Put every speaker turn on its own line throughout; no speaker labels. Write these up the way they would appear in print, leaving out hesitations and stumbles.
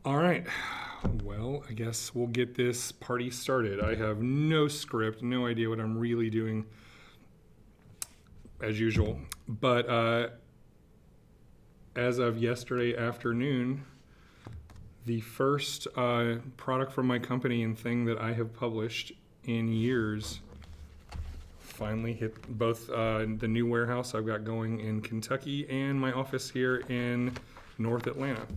All right. Well, I guess we'll get this party started. I have no script, no idea what I'm really doing, as usual. But as of yesterday afternoon, the first product from my company and thing that I have published in years finally hit both the new warehouse I've got going in Kentucky and my office here in North Atlanta.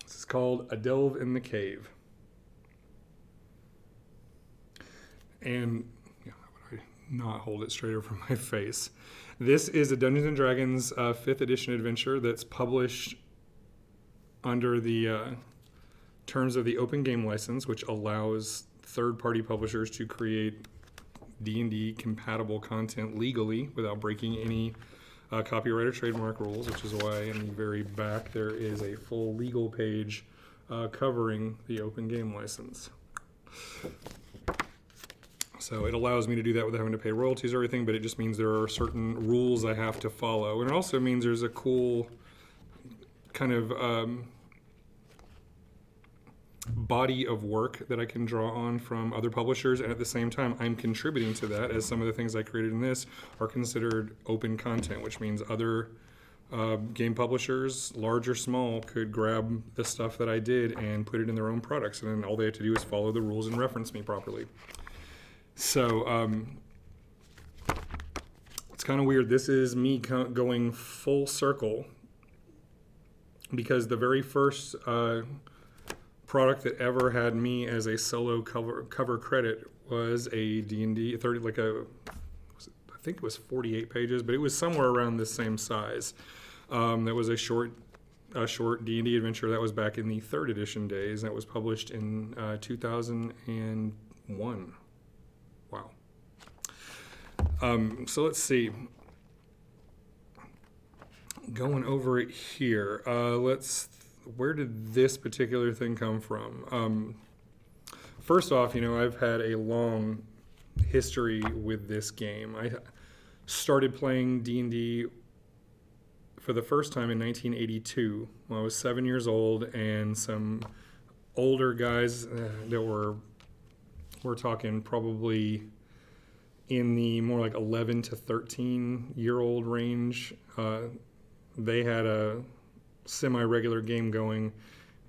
This is called A Delve in the Cave. And how would I not hold it straight over my face? This is a Dungeons & Dragons 5th edition adventure that's published under the terms of the Open Game License, which allows third-party publishers to create D&D compatible content legally without breaking any copyright or trademark rules, which is why in the very back there is a full legal page covering the Open Game License. So it allows me to do that without having to pay royalties or everything, but it just means there are certain rules I have to follow. And it also means there's a cool kind of body of work that I can draw on from other publishers, and at the same time I'm contributing to that, as some of the things I created in this are considered open content, which means other game publishers, large or small, could grab the stuff that I did and put it in their own products, and then all they have to do is follow the rules and reference me properly. So it's kind of weird. This is me going full circle, because the very first product that ever had me as a solo cover credit was a D&D 30, I think it was 48 pages, but it was somewhere around the same size. That was a short D&D adventure that was back in the 3rd edition days. That was published in 2001. Wow. So let's see. Going over it here, where did this particular thing come from? First off, I've had a long history with this game. I started playing D&D for the first time in 1982 when I was 7 years old, and some older guys that we're talking probably in the more like 11 to 13 year old range. They had a semi-regular game going,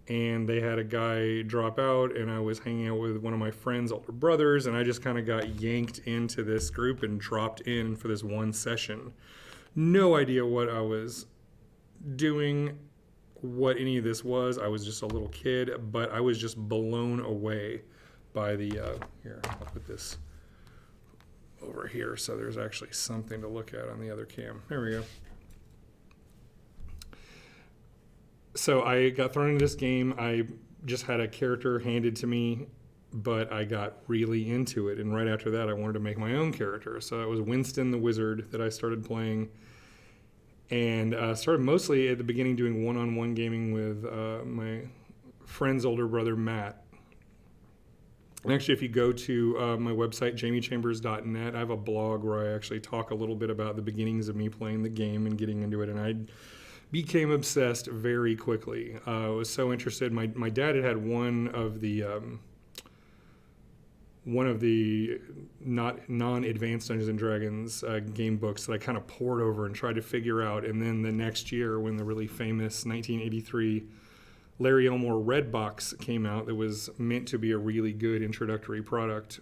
and they had a guy drop out, and I was hanging out with one of my friend's older brothers, and I just kind of got yanked into this group and dropped in for this one session. No idea what I was doing, what any of this was. I was just a little kid, but I was just blown away by the here, I'll put this over here so there's actually something to look at on the other cam. There we go. So I got thrown into this game. I just had a character handed to me, but I got really into it. And right after that, I wanted to make my own character. So it was Winston the Wizard that I started playing. And started mostly at the beginning doing one-on-one gaming with my friend's older brother, Matt. And actually, if you go to my website, jamiechambers.net, I have a blog where I actually talk a little bit about the beginnings of me playing the game and getting into it. And I became obsessed very quickly. I was so interested. My dad had one of the non-advanced Dungeons and Dragons game books that I kind of pored over and tried to figure out. And then the next year, when the really famous 1983 Larry Elmore Red Box came out, that was meant to be a really good introductory product,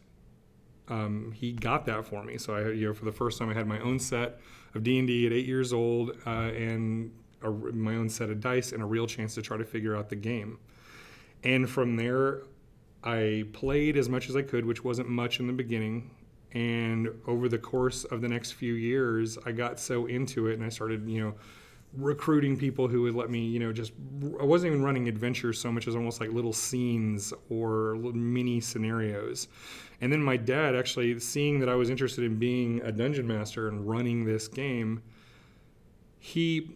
he got that for me. So I, for the first time, I had my own set of D&D at 8 years old, and my own set of dice and a real chance to try to figure out the game. And from there, I played as much as I could, which wasn't much in the beginning. And over the course of the next few years, I got so into it, and I started, recruiting people who would let me, I wasn't even running adventures so much as almost like little scenes or mini scenarios. And then my dad, actually, seeing that I was interested in being a dungeon master and running this game, he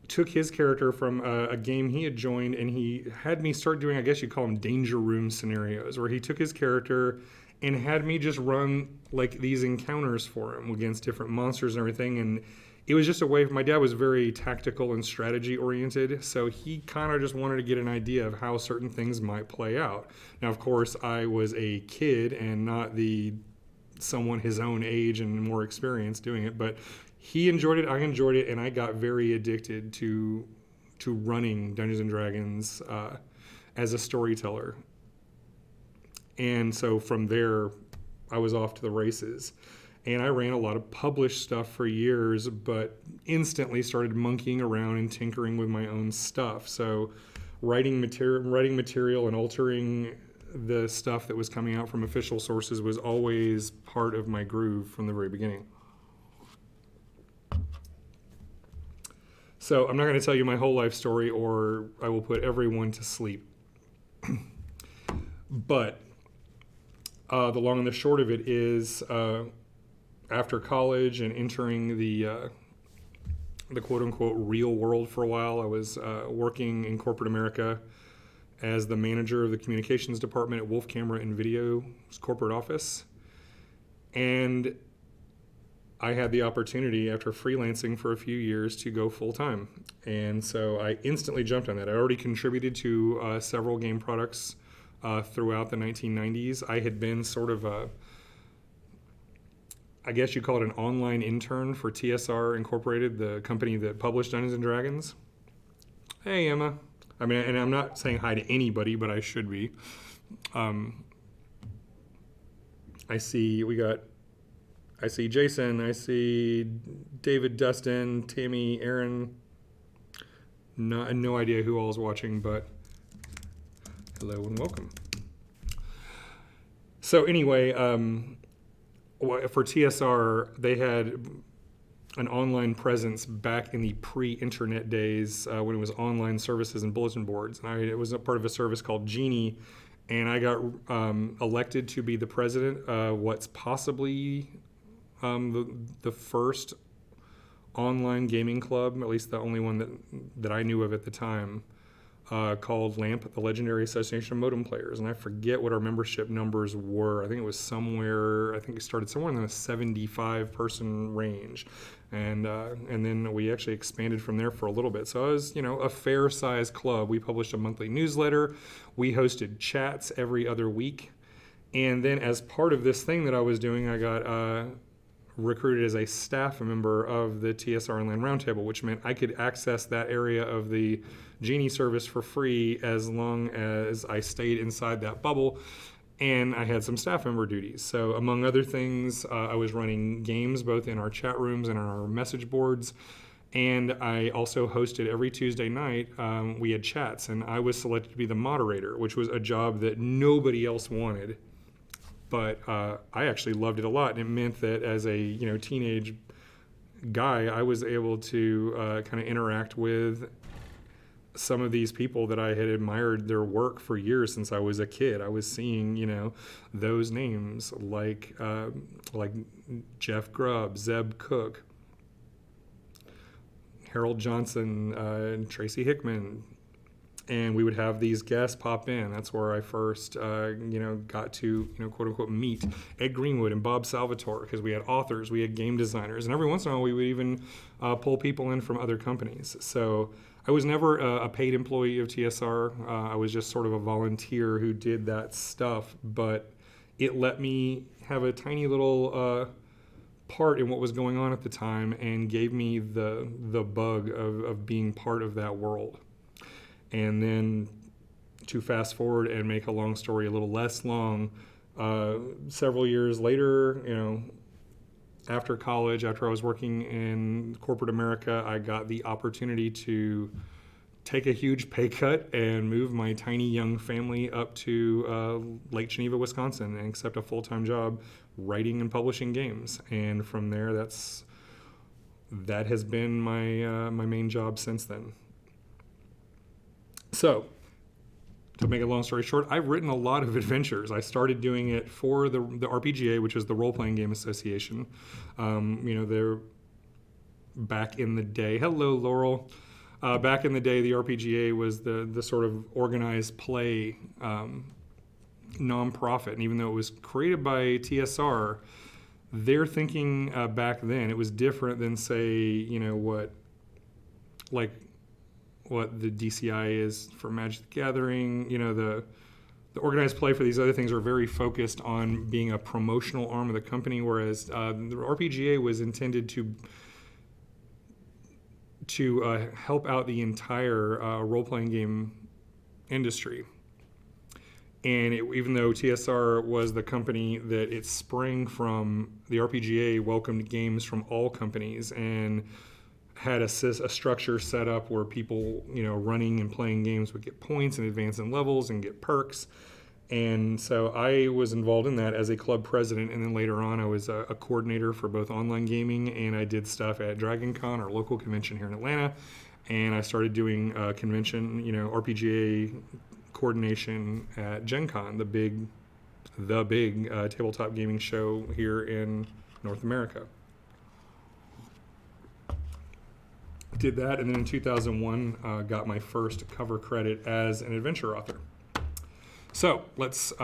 took his character from a game he had joined, and he had me start doing, I guess you'd call them danger room scenarios, where he took his character and had me just run like these encounters for him against different monsters and everything. And it was just a way. My dad was very tactical and strategy oriented, so he kind of just wanted to get an idea of how certain things might play out. Now, of course, I was a kid and not the someone his own age and more experienced doing it, but he enjoyed it, I enjoyed it, and I got very addicted to running Dungeons and Dragons as a storyteller. And so from there, I was off to the races. And I ran a lot of published stuff for years, but instantly started monkeying around and tinkering with my own stuff. So writing material and altering the stuff that was coming out from official sources was always part of my groove from the very beginning. So I'm not going to tell you my whole life story, or I will put everyone to sleep. But the long and the short of it is, after college and entering the quote-unquote real world for a while, I was working in corporate America as the manager of the communications department at Wolf Camera and Video's corporate office. And I had the opportunity, after freelancing for a few years, to go full-time. And so I instantly jumped on that. I already contributed to several game products throughout the 1990s. I had been sort of I guess you call it an online intern for TSR Incorporated, the company that published Dungeons & Dragons. Hey, Emma. I mean, and I'm not saying hi to anybody, but I should be. I see Jason, I see David, Dustin, Tammy, Aaron. No idea who all is watching, but hello and welcome. So anyway, for TSR, they had an online presence back in the pre-internet days when it was online services and bulletin boards. And it was a part of a service called Genie, and I got elected to be the president of what's possibly the first online gaming club, at least the only one that I knew of at the time, called LAMP, the Legendary Association of Modem Players. And I forget what our membership numbers were. I think it started somewhere in the 75 person range. And then we actually expanded from there for a little bit. So I was, a fair sized club. We published a monthly newsletter. We hosted chats every other week. And then as part of this thing that I was doing, I got recruited as a staff member of the TSR Online Roundtable, which meant I could access that area of the Genie service for free as long as I stayed inside that bubble, and I had some staff member duties. So among other things, I was running games both in our chat rooms and on our message boards, and I also hosted every Tuesday night. We had chats, and I was selected to be the moderator, which was a job that nobody else wanted. But I actually loved it a lot, and it meant that as a teenage guy, I was able to kind of interact with some of these people that I had admired their work for years since I was a kid. I was seeing those names like Jeff Grubb, Zeb Cook, Harold Johnson, Tracy Hickman. And we would have these guests pop in. That's where I first, got to, quote unquote, meet Ed Greenwood and Bob Salvatore, because we had authors, we had game designers, and every once in a while we would even pull people in from other companies. So I was never a paid employee of TSR. I was just sort of a volunteer who did that stuff, but it let me have a tiny little part in what was going on at the time and gave me the bug of being part of that world. And then to fast forward and make a long story a little less long, several years later, after college, after I was working in corporate America, I got the opportunity to take a huge pay cut and move my tiny young family up to Lake Geneva, Wisconsin, and accept a full-time job writing and publishing games. And from there, that has been my main job since then. So, to make a long story short, I've written a lot of adventures. I started doing it for the RPGA, which is the Role Playing Game Association. They're back in the day. Hello, Laurel. Back in the day, the RPGA was the sort of organized play nonprofit, and even though it was created by TSR, their thinking back then, it was different than, say, like what the DCI is for Magic the Gathering. The organized play for these other things are very focused on being a promotional arm of the company, whereas the RPGA was intended to help out the entire role-playing game industry. And even though TSR was the company that it sprang from, the RPGA welcomed games from all companies and had a structure set up where people, running and playing games would get points and advance in levels and get perks. And so I was involved in that as a club president, and then later on I was a coordinator for both online gaming, and I did stuff at Dragon Con, our local convention here in Atlanta, and I started doing convention, RPGA coordination at Gen Con, the big tabletop gaming show here in North America. Did that, and then in 2001 got my first cover credit as an adventure author. So let's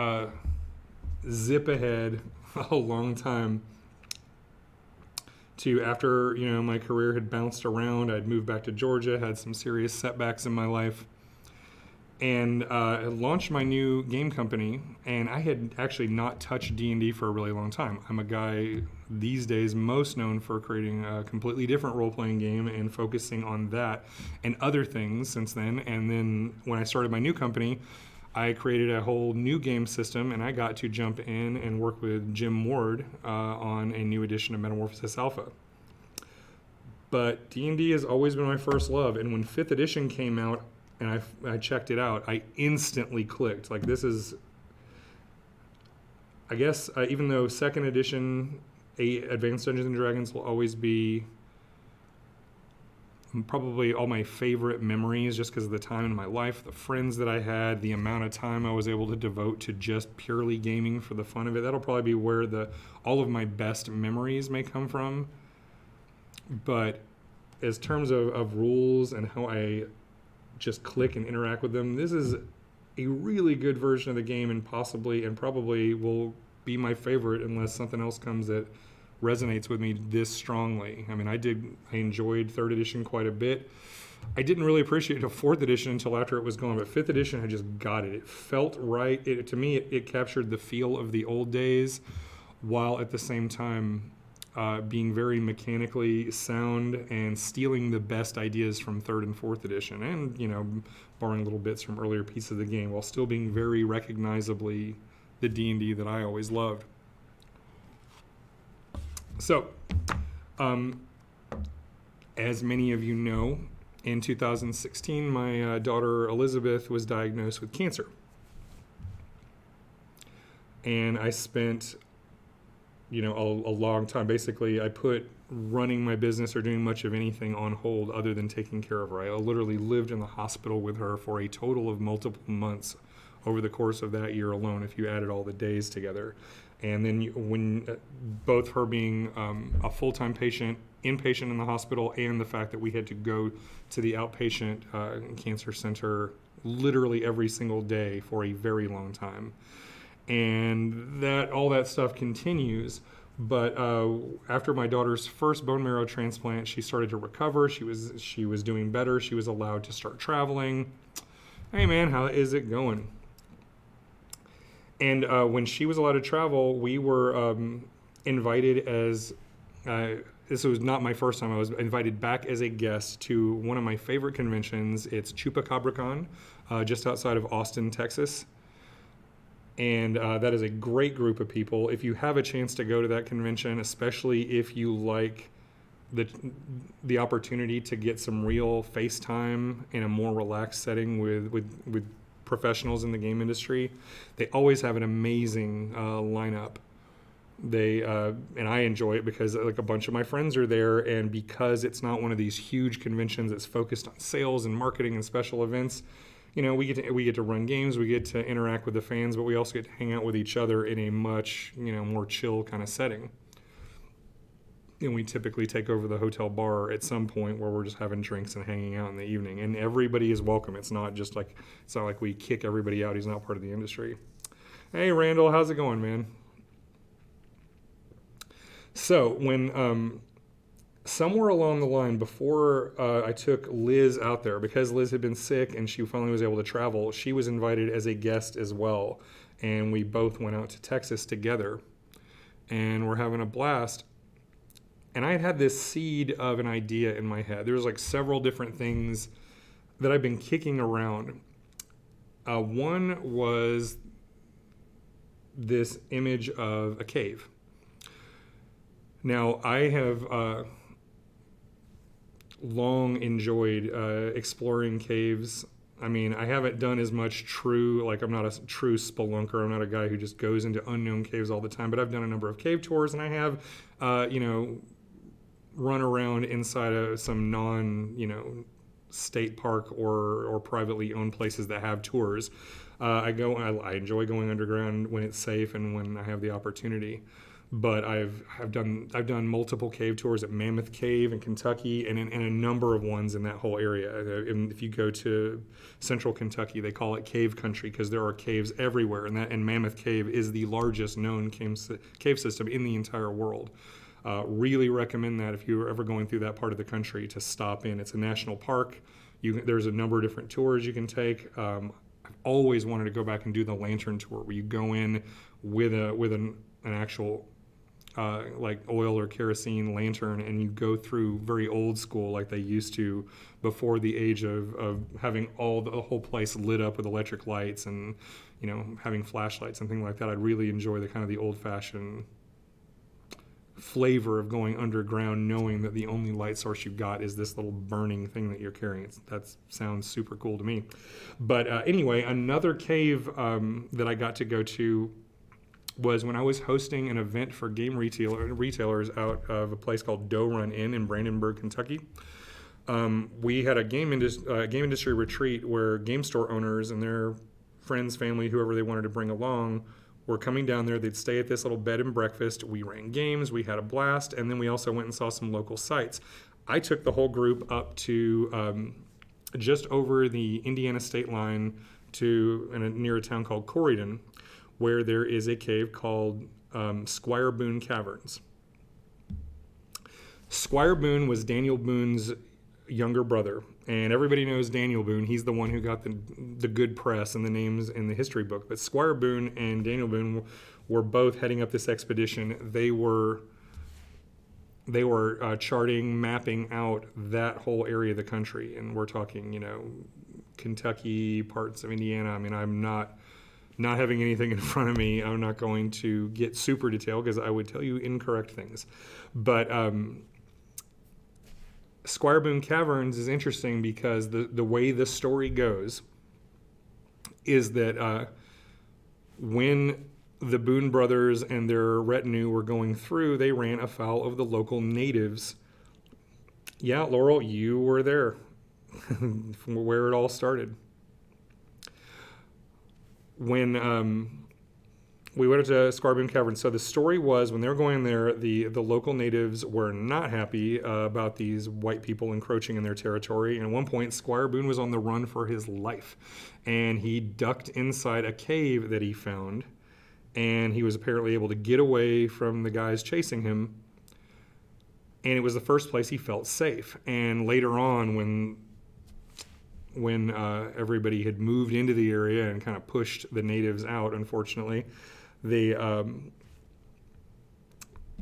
zip ahead a long time to after my career had bounced around. I'd moved back to Georgia, had some serious setbacks in my life, and launched my new game company. And I had actually not touched D&D for a really long time. I'm a guy these days most known for creating a completely different role-playing game and focusing on that and other things since then. And then when I started my new company, I created a whole new game system, and I got to jump in and work with Jim Ward on a new edition of Metamorphosis Alpha. But D&D has always been my first love, and when 5th edition came out and I checked it out, I instantly clicked. Like, this is, I guess, even though 2nd edition, Advanced Dungeons & Dragons will always be probably all my favorite memories just because of the time in my life, the friends that I had, the amount of time I was able to devote to just purely gaming for the fun of it. That'll probably be where all of my best memories may come from. But as terms of rules and how I just click and interact with them, this is a really good version of the game, and probably will be my favorite unless something else comes that resonates with me this strongly. I mean, I enjoyed 3rd edition quite a bit. I didn't really appreciate a 4th edition until after it was gone, but 5th edition, I just got it. It felt right. To me, it captured the feel of the old days, while at the same time being very mechanically sound and stealing the best ideas from 3rd and 4th edition, and borrowing little bits from earlier pieces of the game, while still being very recognizably the D&D that I always loved. So, as many of you know, in 2016, my daughter Elizabeth was diagnosed with cancer. And I spent, a long time. Basically, I put running my business or doing much of anything on hold other than taking care of her. I literally lived in the hospital with her for a total of multiple months over the course of that year alone, if you added all the days together. And then when both her being a full-time patient, inpatient in the hospital, and the fact that we had to go to the outpatient cancer center literally every single day for a very long time. And all that stuff continues. But after my daughter's first bone marrow transplant, she started to recover. She was doing better. She was allowed to start traveling. Hey man, how is it going? And when she was allowed to travel, we were invited as, this was not my first time, I was invited back as a guest to one of my favorite conventions. It's ChupaCabraCon, just outside of Austin, Texas. And that is a great group of people. If you have a chance to go to that convention, especially if you like the opportunity to get some real face time in a more relaxed setting with professionals in the game industry, they always have an amazing lineup. And I enjoy it because a bunch of my friends are there, and because it's not one of these huge conventions that's focused on sales and marketing and special events, we get to run games, we get to interact with the fans, but we also get to hang out with each other in a much more chill kind of setting. And we typically take over the hotel bar at some point where we're just having drinks and hanging out in the evening. And everybody is welcome. It's not like we kick everybody out. He's not part of the industry. Hey, Randall, how's it going, man? So when somewhere along the line, before I took Liz out there, because Liz had been sick and she finally was able to travel, she was invited as a guest as well, and we both went out to Texas together, and we're having a blast. And I had this seed of an idea in my head. There's like several different things that I've been kicking around. One was this image of a cave. Now, I have long enjoyed exploring caves. I mean, I haven't done as much I'm not a true spelunker. I'm not a guy who just goes into unknown caves all the time, but I've done a number of cave tours, and I have, run around inside of some state park or privately owned places that have tours. I enjoy going underground when it's safe and when I have the opportunity. But I've done multiple cave tours at Mammoth Cave in Kentucky and a number of ones in that whole area. And if you go to central Kentucky, they call it cave country because there are caves everywhere. And Mammoth Cave is the largest known cave system in the entire world. Really recommend that if you're ever going through that part of the country to stop in. It's a national park. There's a number of different tours you can take. I've always wanted to go back and do the lantern tour where you go in with an actual like oil or kerosene lantern, and you go through very old school like they used to before the age of having the whole place lit up with electric lights and having flashlights and things like that. I'd really enjoy the old-fashioned flavor of going underground, knowing that the only light source you've got is this little burning thing that you're carrying. That sounds super cool to me. But anyway, another cave that I got to go to was when I was hosting an event for game retailers out of a place called Doe Run Inn in Brandenburg, Kentucky. We had a game industry retreat where game store owners and their friends, family, whoever they wanted to bring along were coming down there. They'd stay at this little bed and breakfast. We ran games, we had a blast, and then we also went and saw some local sites. I took the whole group up to just over the Indiana state line near a town called Corydon, where there is a cave called Squire Boone Caverns. Squire Boone was Daniel Boone's younger brother, and everybody knows Daniel Boone. He's the one who got the good press and the names in the history book. But Squire Boone and Daniel Boone were both heading up this expedition. They were charting, mapping out that whole area of the country, and we're talking, Kentucky, parts of Indiana. I mean, I'm not having anything in front of me. I'm not going to get super detailed because I would tell you incorrect things. But Squire Boone Caverns is interesting because the way the story goes is that when the Boone brothers and their retinue were going through, they ran afoul of the local natives. Yeah, Laurel, you were there from where it all started. When we went to Squire Boone Caverns, so the story was when they were going there, the local natives were not happy about these white people encroaching in their territory. And at one point, Squire Boone was on the run for his life, and he ducked inside a cave that he found, and he was apparently able to get away from the guys chasing him. And it was the first place he felt safe. And later on, when everybody had moved into the area and kind of pushed the natives out, unfortunately,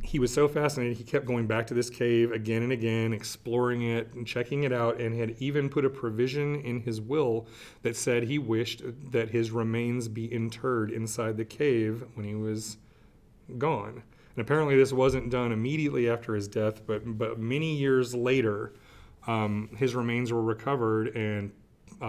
he was so fascinated, he kept going back to this cave again and again, exploring it and checking it out, and had even put a provision in his will that said he wished that his remains be interred inside the cave when he was gone. And apparently this wasn't done immediately after his death, but many years later, his remains were recovered and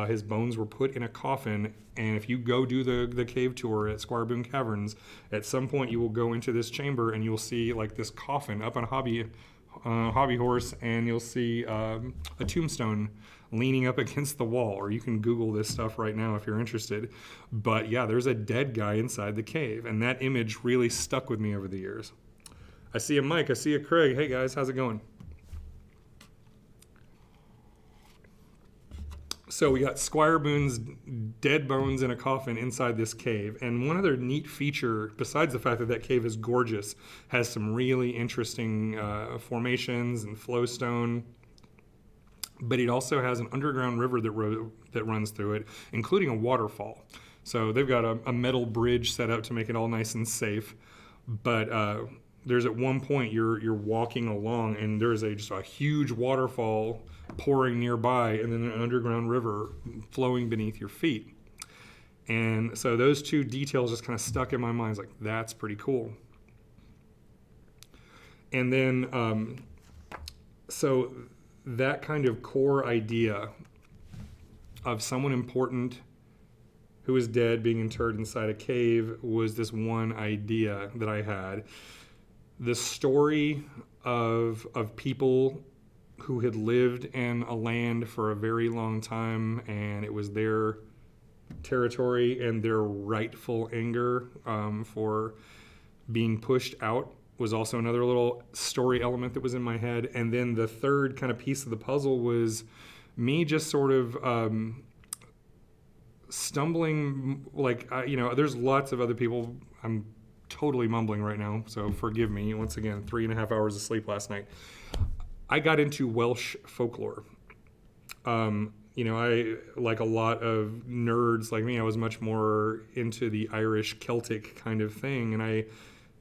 his bones were put in a coffin. And if you go do the cave tour at Squire Boone Caverns, at some point you will go into this chamber and you'll see like this coffin up on a hobby horse, and you'll see a tombstone leaning up against the wall. Or you can Google this stuff right now if you're interested. But yeah, there's a dead guy inside the cave, and that image really stuck with me over the years. I see a Mike, I see a Craig. Hey guys, how's it going? So we got Squire Boone's dead bones in a coffin inside this cave. And one other neat feature, besides the fact that that cave is gorgeous, has some really interesting formations and flowstone. But it also has an underground river that runs through it, including a waterfall. So they've got a metal bridge set up to make it all nice and safe. But there's at one point you're walking along and there's just a huge waterfall pouring nearby, and then an underground river flowing beneath your feet. And so those two details just kind of stuck in my mind. It's like, that's pretty cool. And then, so that kind of core idea of someone important who is dead being interred inside a cave was this one idea that I had. The story of people who had lived in a land for a very long time, and it was their territory, and their rightful anger for being pushed out was also another little story element that was in my head. And then the third kind of piece of the puzzle was me just sort of stumbling, like, there's lots of other people. I'm totally mumbling right now, so forgive me. Once again, 3.5 hours of sleep last night. I got into Welsh folklore. I, like a lot of nerds like me, I was much more into the Irish Celtic kind of thing, and I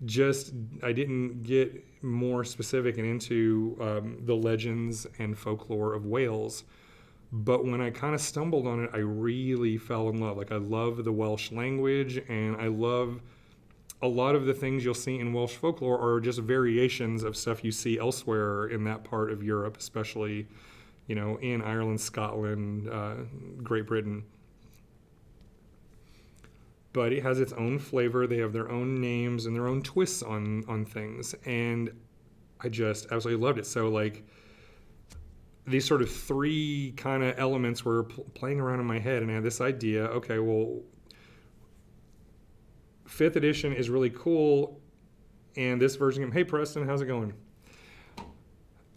didn't get more specific and into the legends and folklore of Wales. But when I kind of stumbled on it, I really fell in love. Like, I love the Welsh language, and I love a lot of the things you'll see in Welsh folklore are just variations of stuff you see elsewhere in that part of Europe, especially, in Ireland, Scotland, Great Britain. But it has its own flavor. They have their own names and their own twists on things. And I just absolutely loved it. So, like, these sort of three kind of elements were playing around in my head, and I had this idea, okay, well, 5th edition is really cool, and this version, hey Preston, how's it going?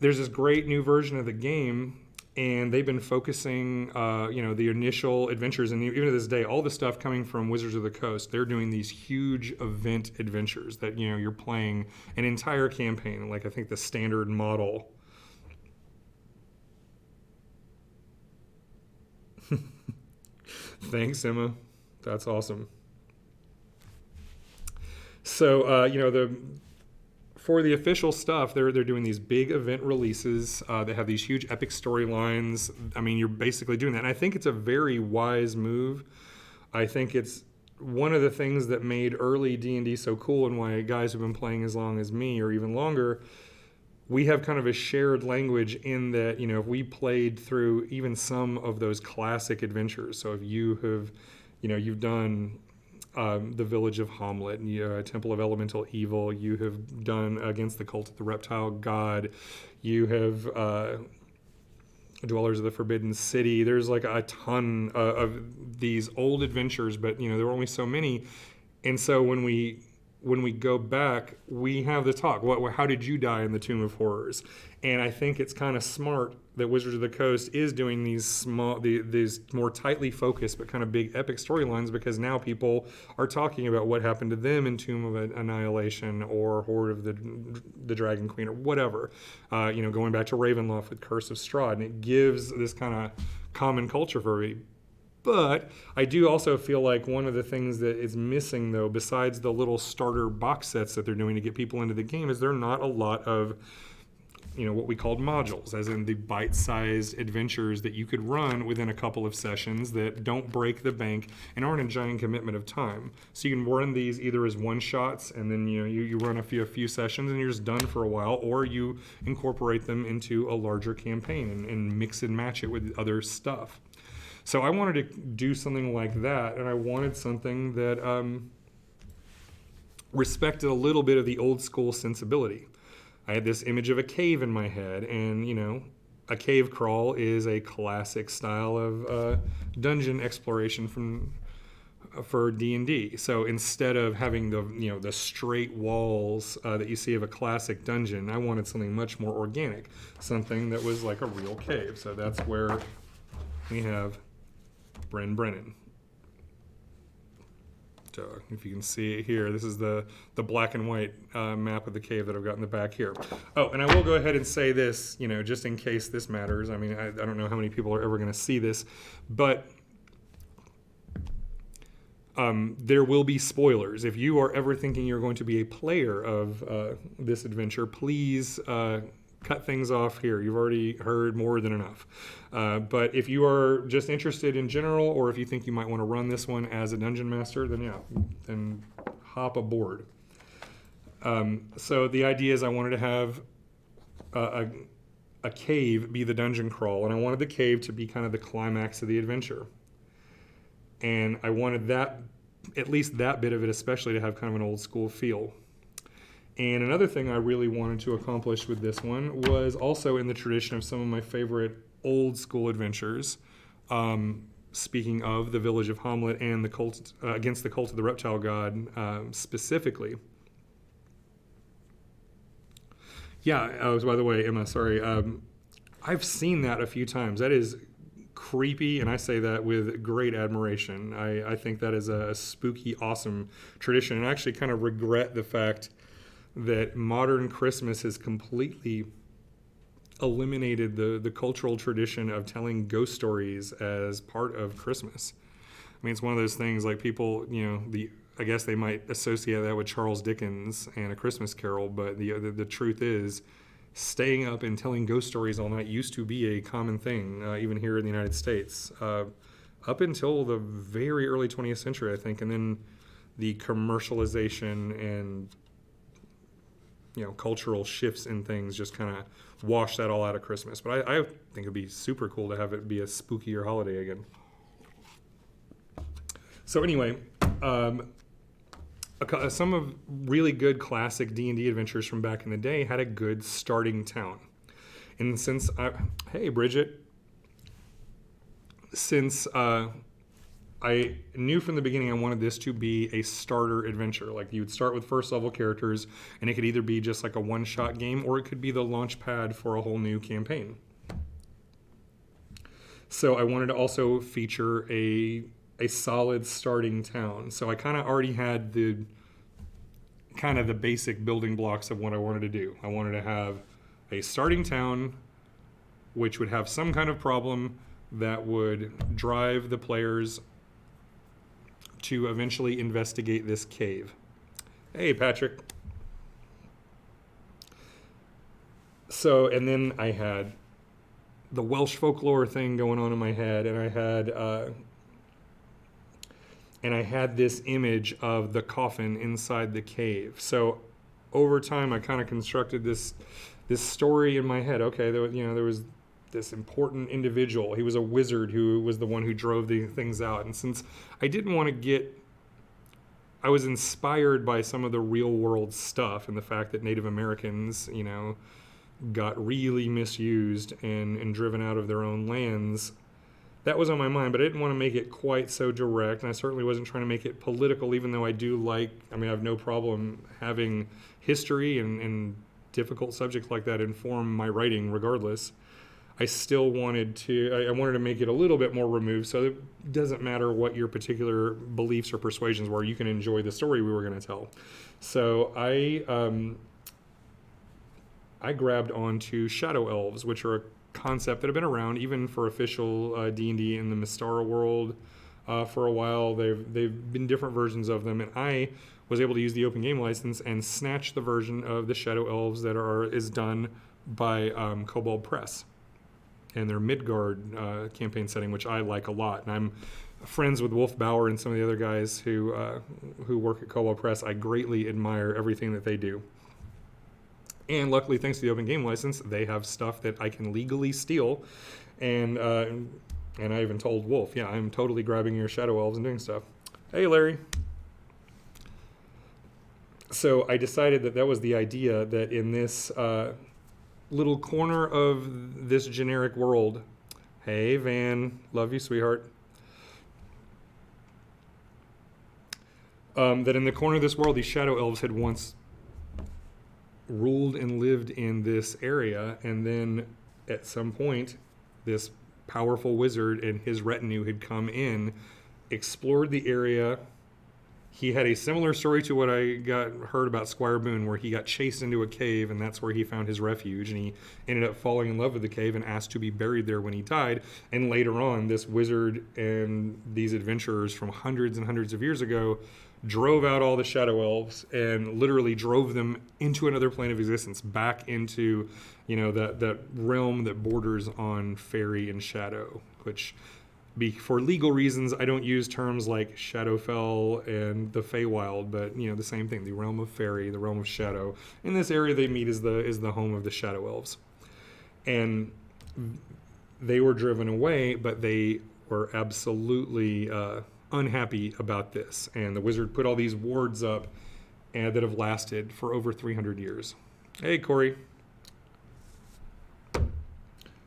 There's this great new version of the game, and they've been focusing, the initial adventures, and even to this day, all the stuff coming from Wizards of the Coast, they're doing these huge event adventures that, you're playing an entire campaign, like I think the standard model. Thanks, Emma. That's awesome. So, for the official stuff, they're doing these big event releases. They have these huge epic storylines. I mean, you're basically doing that. And I think it's a very wise move. I think it's one of the things that made early D&D so cool, and why guys who've been playing as long as me or even longer, we have kind of a shared language in that, if we played through even some of those classic adventures. So if you have, you've done the Village of Hamlet, Temple of Elemental Evil, you have done Against the Cult of the Reptile God, you have Dwellers of the Forbidden City. There's like a ton of these old adventures, but there were only so many. And so when we go back, we have the talk. How did you die in the Tomb of Horrors? And I think it's kind of smart that Wizards of the Coast is doing these more tightly focused but kind of big epic storylines, because now people are talking about what happened to them in Tomb of Annihilation or Horde of the Dragon Queen or whatever. Going back to Ravenloft with Curse of Strahd, and it gives this kind of common culture for everybody. But I do also feel like one of the things that is missing, though, besides the little starter box sets that they're doing to get people into the game, is there are not a lot of, what we called modules, as in the bite-sized adventures that you could run within a couple of sessions that don't break the bank and aren't a giant commitment of time. So you can run these either as one-shots, and then you run a few sessions and you're just done for a while, or you incorporate them into a larger campaign and mix and match it with other stuff. So I wanted to do something like that, and I wanted something that respected a little bit of the old school sensibility. I had this image of a cave in my head, and a cave crawl is a classic style of dungeon exploration for D&D. So instead of having the straight walls that you see of a classic dungeon, I wanted something much more organic, something that was like a real cave. So that's where we have Bryn Brennan. So if you can see it here, this is the black and white map of the cave that I've got in the back here. Oh, and I will go ahead and say this, just in case this matters. I mean, I don't know how many people are ever going to see this, but there will be spoilers. If you are ever thinking you're going to be a player of this adventure, please cut things off here. You've already heard more than enough. But if you are just interested in general, or if you think you might want to run this one as a dungeon master, then hop aboard. So the idea is I wanted to have a cave be the dungeon crawl, and I wanted the cave to be kind of the climax of the adventure. And I wanted that, at least that bit of it especially, to have kind of an old school feel. And another thing I really wanted to accomplish with this one was also in the tradition of some of my favorite old school adventures. Speaking of the Village of Hamlet and the cult against the Cult of the Reptile God specifically. Yeah, by the way, Emma, sorry. I've seen that a few times. That is creepy, and I say that with great admiration. I think that is a spooky, awesome tradition, and I actually kind of regret the fact that modern Christmas has completely eliminated the cultural tradition of telling ghost stories as part of Christmas. I mean, it's one of those things like people, I guess they might associate that with Charles Dickens and A Christmas Carol, but the truth is, staying up and telling ghost stories all night used to be a common thing, even here in the United States, up until the very early 20th century, I think, and then the commercialization and cultural shifts in things just kind of wash that all out of Christmas. But I think it'd be super cool to have it be a spookier holiday again. So anyway, some of really good classic D&D adventures from back in the day had a good starting town. And since hey Bridget, since I knew from the beginning I wanted this to be a starter adventure. Like, you would start with first level characters, and it could either be just like a one-shot game, or it could be the launch pad for a whole new campaign. So I wanted to also feature a solid starting town. So I kind of already had the basic building blocks of what I wanted to do. I wanted to have a starting town, which would have some kind of problem that would drive the players to eventually investigate this cave. Hey, Patrick. So, and then I had the Welsh folklore thing going on in my head, and I had this image of the coffin inside the cave. So over time, I kind of constructed this story in my head. Okay, there was this important individual. He was a wizard who was the one who drove the things out. And since I didn't want to I was inspired by some of the real world stuff and the fact that Native Americans, got really misused and driven out of their own lands. That was on my mind, but I didn't want to make it quite so direct, and I certainly wasn't trying to make it political, even though I have no problem having history and difficult subjects like that inform my writing regardless. I still wanted to make it a little bit more removed, so it doesn't matter what your particular beliefs or persuasions were, you can enjoy the story we were going to tell. So I grabbed onto Shadow Elves, which are a concept that have been around even for official D&D in the Mystara world for a while. They've been different versions of them, and I was able to use the Open Game license and snatch the version of the Shadow Elves that is done by Kobold Press and their Midgard campaign setting, which I like a lot. And I'm friends with Wolf Bauer and some of the other guys who work at Kobold Press. I greatly admire everything that they do. And luckily, thanks to the Open Game license, they have stuff that I can legally steal. And I even told Wolf, yeah, I'm totally grabbing your Shadow Elves and doing stuff. Hey, Larry. So I decided that was the idea, that in this little corner of this generic world, hey, Van, love you, sweetheart. That in the corner of this world, these Shadow Elves had once ruled and lived in this area, and then at some point this powerful wizard and his retinue had come in, explored the area. He had a similar story to what I heard about Squire Boone, where he got chased into a cave, and that's where he found his refuge. And he ended up falling in love with the cave and asked to be buried there when he died. And later on, this wizard and these adventurers from hundreds and hundreds of years ago drove out all the shadow elves and literally drove them into another plane of existence, back into, that realm that borders on fairy and shadow, which, for legal reasons, I don't use terms like Shadowfell and the Feywild, but the same thing, the realm of fairy, the realm of shadow. In this area they meet is the home of the shadow elves. And they were driven away, but they were absolutely unhappy about this. And the wizard put all these wards up that have lasted for over 300 years. Hey, Corey.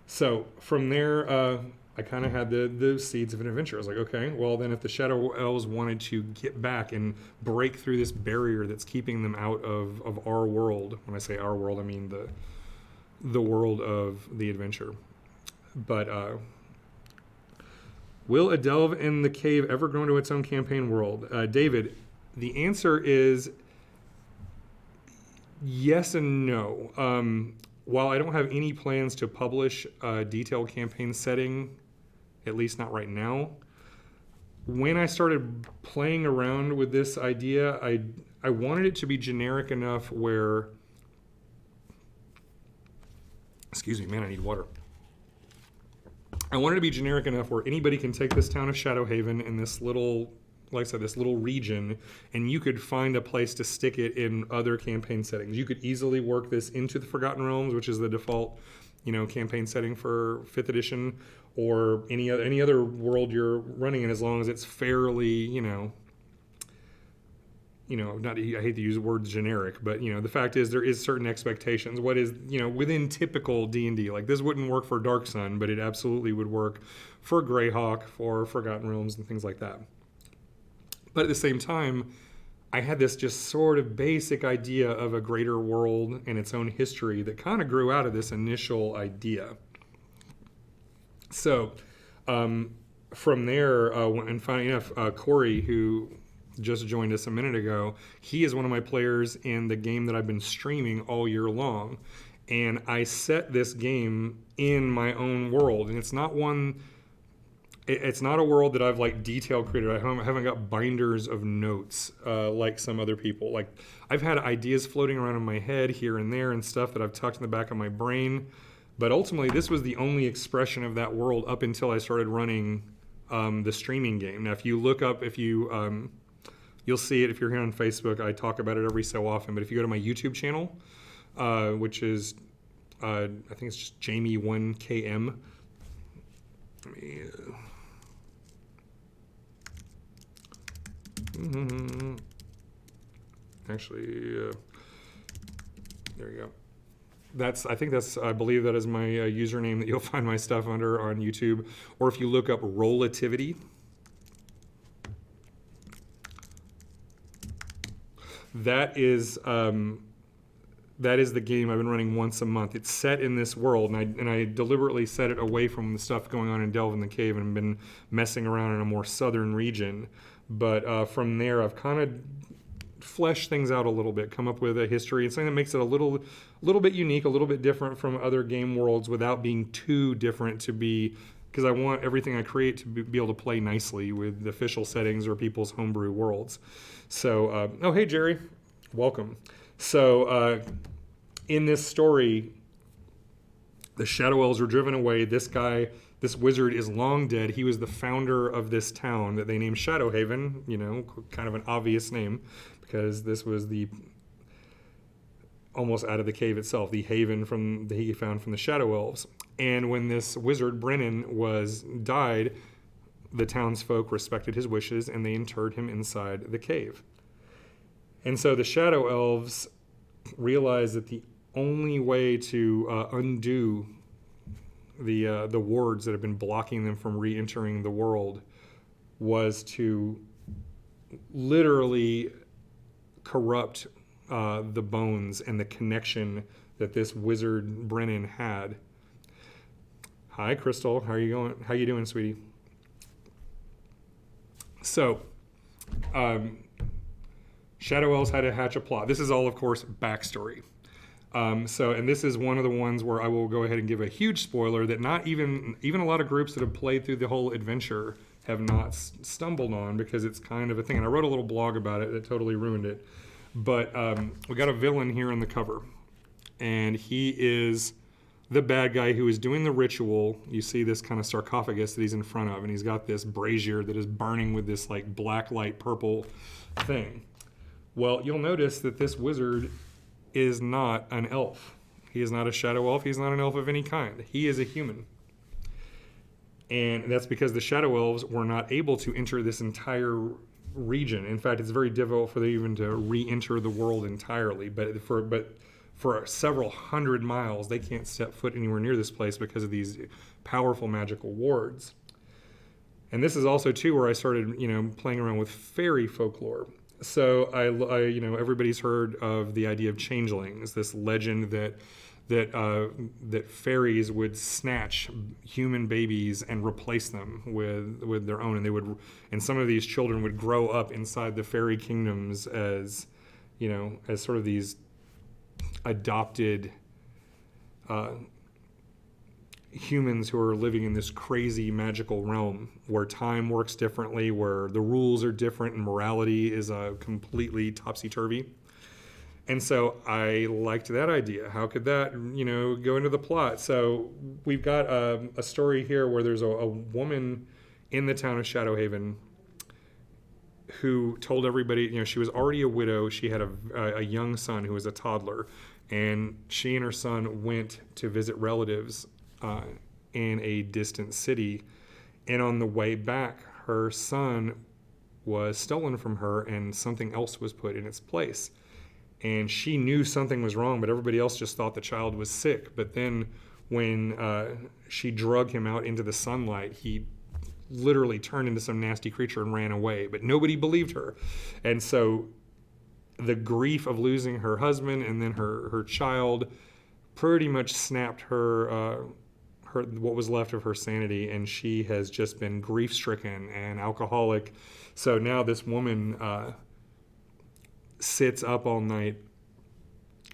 So from there, I kind of had the seeds of an adventure. I was like, okay, well then if the Shadow Elves wanted to get back and break through this barrier that's keeping them out of our world, when I say our world, I mean the world of the adventure. But will a delve in the cave ever grow into its own campaign world? David, the answer is yes and no. While I don't have any plans to publish a detailed campaign setting, at least not right now, when I started playing around with this idea, I wanted it to be generic enough where... Excuse me, man, I need water. I wanted to be generic enough where anybody can take this town of Shadowhaven in this little, like I said, this little region, and you could find a place to stick it in other campaign settings. You could easily work this into the Forgotten Realms, which is the default, campaign setting for 5th edition, or any other world you're running in, as long as it's fairly, not, I hate to use the word generic, but the fact is there is certain expectations. What is, within typical D&D, like this wouldn't work for Dark Sun, but it absolutely would work for Greyhawk, for Forgotten Realms, and things like that. But at the same time, I had this just sort of basic idea of a greater world and its own history that kind of grew out of this initial idea. So from there, and funny enough, Corey, who just joined us a minute ago, he is one of my players in the game that I've been streaming all year long. And I set this game in my own world. And it's not a world that I've like detail created. I haven't got binders of notes like some other people. Like I've had ideas floating around in my head here and there and stuff that I've tucked in the back of my brain. But ultimately, this was the only expression of that world up until I started running the streaming game. Now, if you look up, you'll see it if you're here on Facebook. I talk about it every so often. But if you go to my YouTube channel, which is, I think it's just Jamie1KM. Let me... Actually, there you go. I believe that is my username that you'll find my stuff under on YouTube. Or if you look up Rollativity, that is the game I've been running once a month. It's set in this world, and I deliberately set it away from the stuff going on in Delve in the Cave and been messing around in a more southern region. But from there, I've kind of flesh things out a little bit, come up with a history and something that makes it a little bit unique, a little bit different from other game worlds without being too different to be, because I want everything I create to be able to play nicely with the official settings or people's homebrew worlds. So, oh, hey, Jerry, welcome. So, in this story, the Shadow Elves were driven away. This wizard is long dead. He was the founder of this town that they named Shadowhaven, kind of an obvious name, because this was the almost out of the cave itself, the haven that he found from the Shadow Elves. And when this wizard, Brennan, died, the townsfolk respected his wishes and they interred him inside the cave. And so the Shadow Elves realized that the only way to undo the wards that have been blocking them from re-entering the world was to literally corrupt the bones and the connection that this wizard Brennan had. Hi, Crystal. How are you going? How you doing, sweetie? So, um, Shadow Elves had to hatch a plot. This is all, of course, backstory. And this is one of the ones where I will go ahead and give a huge spoiler that not even a lot of groups that have played through the whole adventure have not stumbled on, because it's kind of a thing. And I wrote a little blog about it that totally ruined it. But we got a villain here on the cover, and he is the bad guy who is doing the ritual. You see this kind of sarcophagus that he's in front of, and he's got this brazier that is burning with this like black light purple thing. Well, you'll notice that this wizard is not an elf. He is not a shadow elf. He's not an elf of any kind. He is a human. And that's because the shadow elves were not able to enter this entire region. In fact, it's very difficult for them even to re-enter the world entirely. But for several hundred miles, they can't step foot anywhere near this place because of these powerful magical wards. And this is also too where I started, playing around with fairy folklore. So I everybody's heard of the idea of changelings, this legend that fairies would snatch human babies and replace them with their own, and some of these children would grow up inside the fairy kingdoms as sort of these adopted humans who are living in this crazy magical realm where time works differently, where the rules are different, and morality is completely topsy-turvy. And so I liked that idea. How could that, go into the plot? So we've got a story here where there's a woman in the town of Shadowhaven who told everybody, she was already a widow. She had a young son who was a toddler, and she and her son went to visit relatives in a distant city. And on the way back, her son was stolen from her and something else was put in its place. And she knew something was wrong, but everybody else just thought the child was sick. But then when she drug him out into the sunlight, he literally turned into some nasty creature and ran away. But nobody believed her. And so the grief of losing her husband and then her child pretty much snapped her what was left of her sanity, and she has just been grief-stricken and alcoholic. So now this woman sits up all night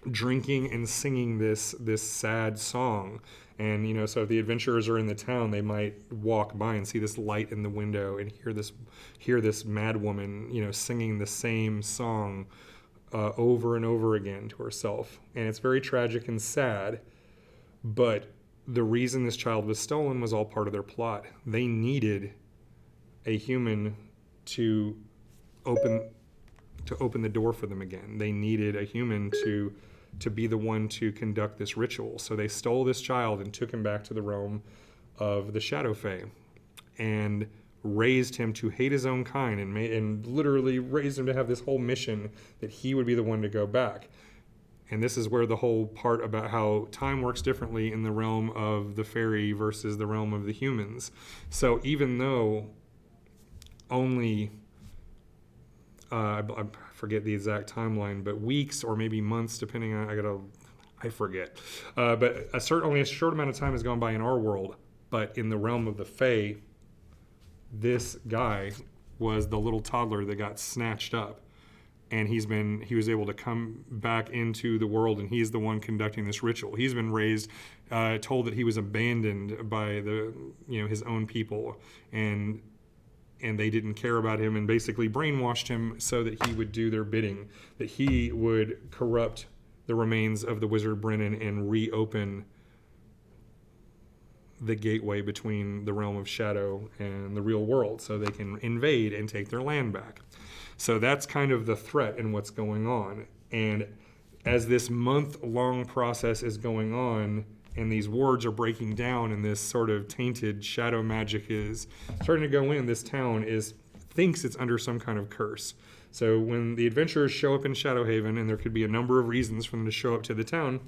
drinking and singing this sad song. And so if the adventurers are in the town, they might walk by and see this light in the window and hear this mad woman singing the same song over and over again to herself. And it's very tragic and sad, but the reason this child was stolen was all part of their plot. They needed a human to open the door for them again. They needed a human to be the one to conduct this ritual. So they stole this child and took him back to the realm of the Shadow Fae and raised him to hate his own kind, and literally raised him to have this whole mission that he would be the one to go back. And this is where the whole part about how time works differently in the realm of the fairy versus the realm of the humans. So even though only, I forget the exact timeline, but weeks or maybe months, depending on, I forget. But only a short amount of time has gone by in our world. But in the realm of the Fae, this guy was the little toddler that got snatched up. And he was able to come back into the world, and he's the one conducting this ritual. He's been raised, told that he was abandoned by his own people, and they didn't care about him, and basically brainwashed him so that he would do their bidding, that he would corrupt the remains of the wizard Brennan and reopen the gateway between the realm of shadow and the real world, so they can invade and take their land back. So that's kind of the threat and what's going on. And as this month-long process is going on, and these wards are breaking down, and this sort of tainted shadow magic is starting to go in, this town thinks it's under some kind of curse. So when the adventurers show up in Shadowhaven, and there could be a number of reasons for them to show up to the town,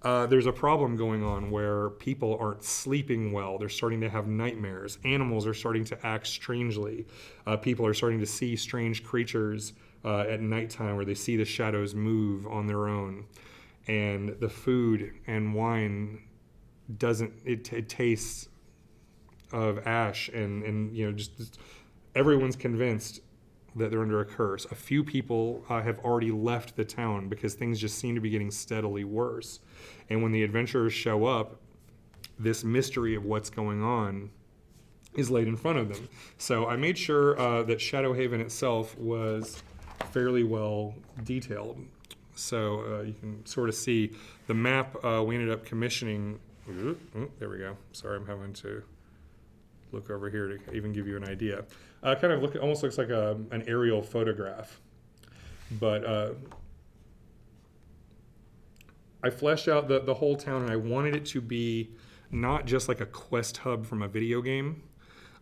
there's a problem going on where people aren't sleeping well. They're starting to have nightmares. Animals are starting to act strangely. People are starting to see strange creatures at nighttime, where they see the shadows move on their own. And the food and wine doesn't, it tastes of ash, and just everyone's convinced that they're under a curse. A few people have already left the town because things just seem to be getting steadily worse. And when the adventurers show up, this mystery of what's going on is laid in front of them. So I made sure that Shadowhaven itself was fairly well detailed. So you can sort of see the map we ended up commissioning. There we go. Sorry, I'm having to look over here to even give you an idea. Kind of almost looks like an aerial photograph. But I fleshed out the whole town, and I wanted it to be not just like a quest hub from a video game.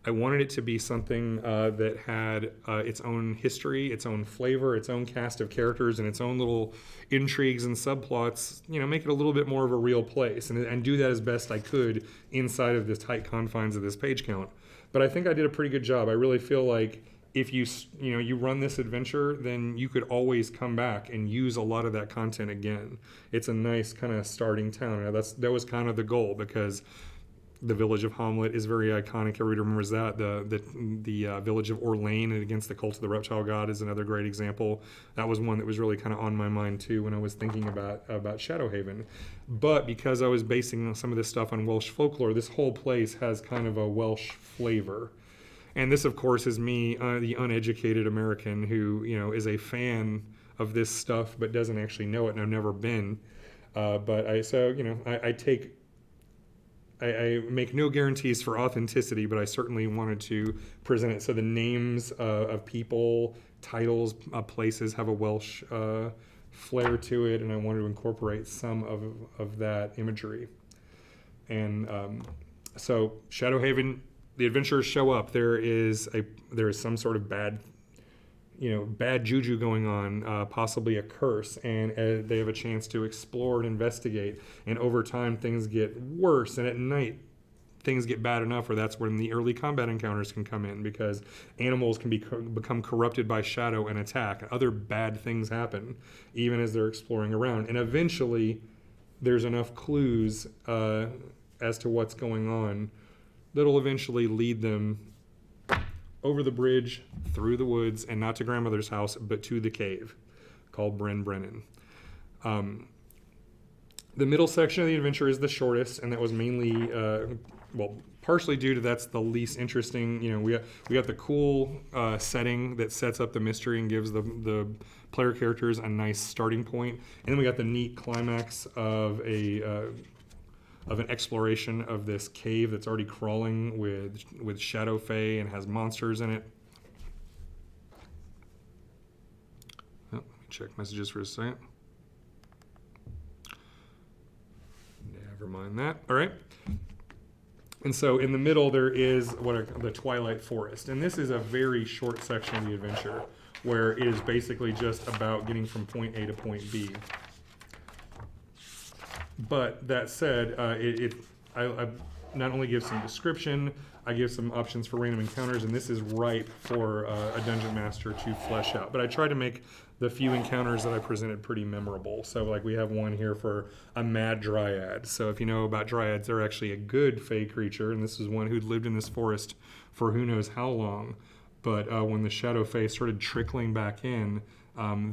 I wanted it to be something that had its own history, its own flavor, its own cast of characters, and its own little intrigues and subplots. Make it a little bit more of a real place, and do that as best I could inside of the tight confines of this page count. But I think I did a pretty good job. I really feel like if you run this adventure, then you could always come back and use a lot of that content again. It's a nice kind of starting town. Now that was kind of the goal, because the village of Hamlet is very iconic. Everybody remembers that. The village of Orlane against the Cult of the Reptile God is another great example. That was one that was really kind of on my mind too when I was thinking about Shadowhaven. But because I was basing some of this stuff on Welsh folklore, this whole place has kind of a Welsh flavor. And this, of course, is me, the uneducated American who, is a fan of this stuff but doesn't actually know it, and I've never been. I make no guarantees for authenticity, but I certainly wanted to present it so the names of people, titles, places have a Welsh flair to it, and I wanted to incorporate some of that imagery. And so Shadowhaven, the adventurers show up. There is some sort of bad juju going on, possibly a curse, and they have a chance to explore and investigate. And over time, things get worse, and at night, things get bad enough where that's when the early combat encounters can come in, because animals can become corrupted by shadow and attack. Other bad things happen, even as they're exploring around. And eventually, there's enough clues as to what's going on that'll eventually lead them over the bridge, through the woods, and not to grandmother's house, but to the cave called Bryn Brennan. The middle section of the adventure is the shortest, and that was mainly, partially due to that's the least interesting. We got the cool setting that sets up the mystery and gives the player characters a nice starting point, and then we got the neat climax of an exploration of this cave that's already crawling with Shadow Fae and has monsters in it. Let me check messages for a second. Never mind that. All right. And so in the middle there is the Twilight Forest, and this is a very short section of the adventure where it is basically just about getting from point A to point B. But that said, I not only give some description, I give some options for random encounters, and this is ripe for a dungeon master to flesh out. But I try to make the few encounters that I presented pretty memorable. So like we have one here for a mad dryad. So if you know about dryads, they're actually a good fae creature, and this is one who'd lived in this forest for who knows how long. But when the Shadow Fae started trickling back in,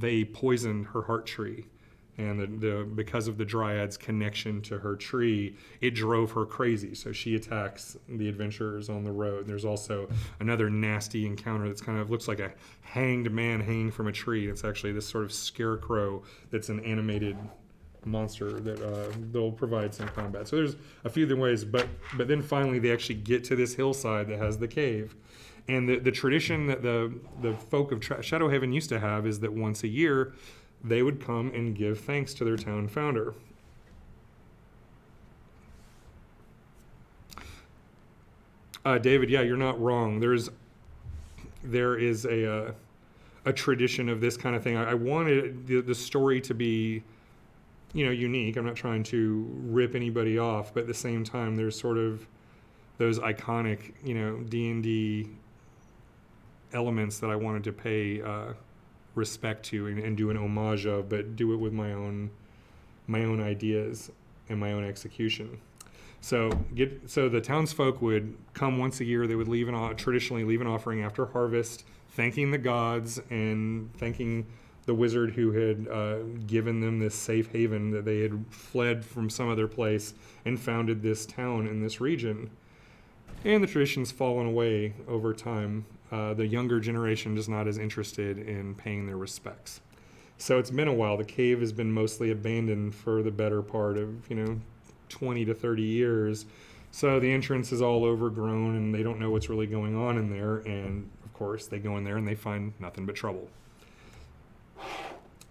they poisoned her heart tree. And because of the dryad's connection to her tree, it drove her crazy. So she attacks the adventurers on the road. There's also another nasty encounter that's kind of looks like a hanged man hanging from a tree. It's actually this sort of scarecrow that's an animated monster that they'll provide some combat. So there's a few different ways, but then finally they actually get to this hillside that has the cave. And the tradition that the folk of Shadowhaven used to have is that once a year, they would come and give thanks to their town founder. David, yeah, you're not wrong. There is a tradition of this kind of thing. I wanted the story to be, unique. I'm not trying to rip anybody off, but at the same time, there's sort of those iconic, D&D elements that I wanted to pay respect to and do an homage of, but do it with my own ideas and my own execution. So the townsfolk would come once a year. They would traditionally leave an offering after harvest, thanking the gods and thanking the wizard who had given them this safe haven, that they had fled from some other place and founded this town in this region. And the tradition's fallen away over time. The younger generation is not as interested in paying their respects. So it's been a while. The cave has been mostly abandoned for the better part of, 20 to 30 years. So the entrance is all overgrown and they don't know what's really going on in there. And of course, they go in there and they find nothing but trouble.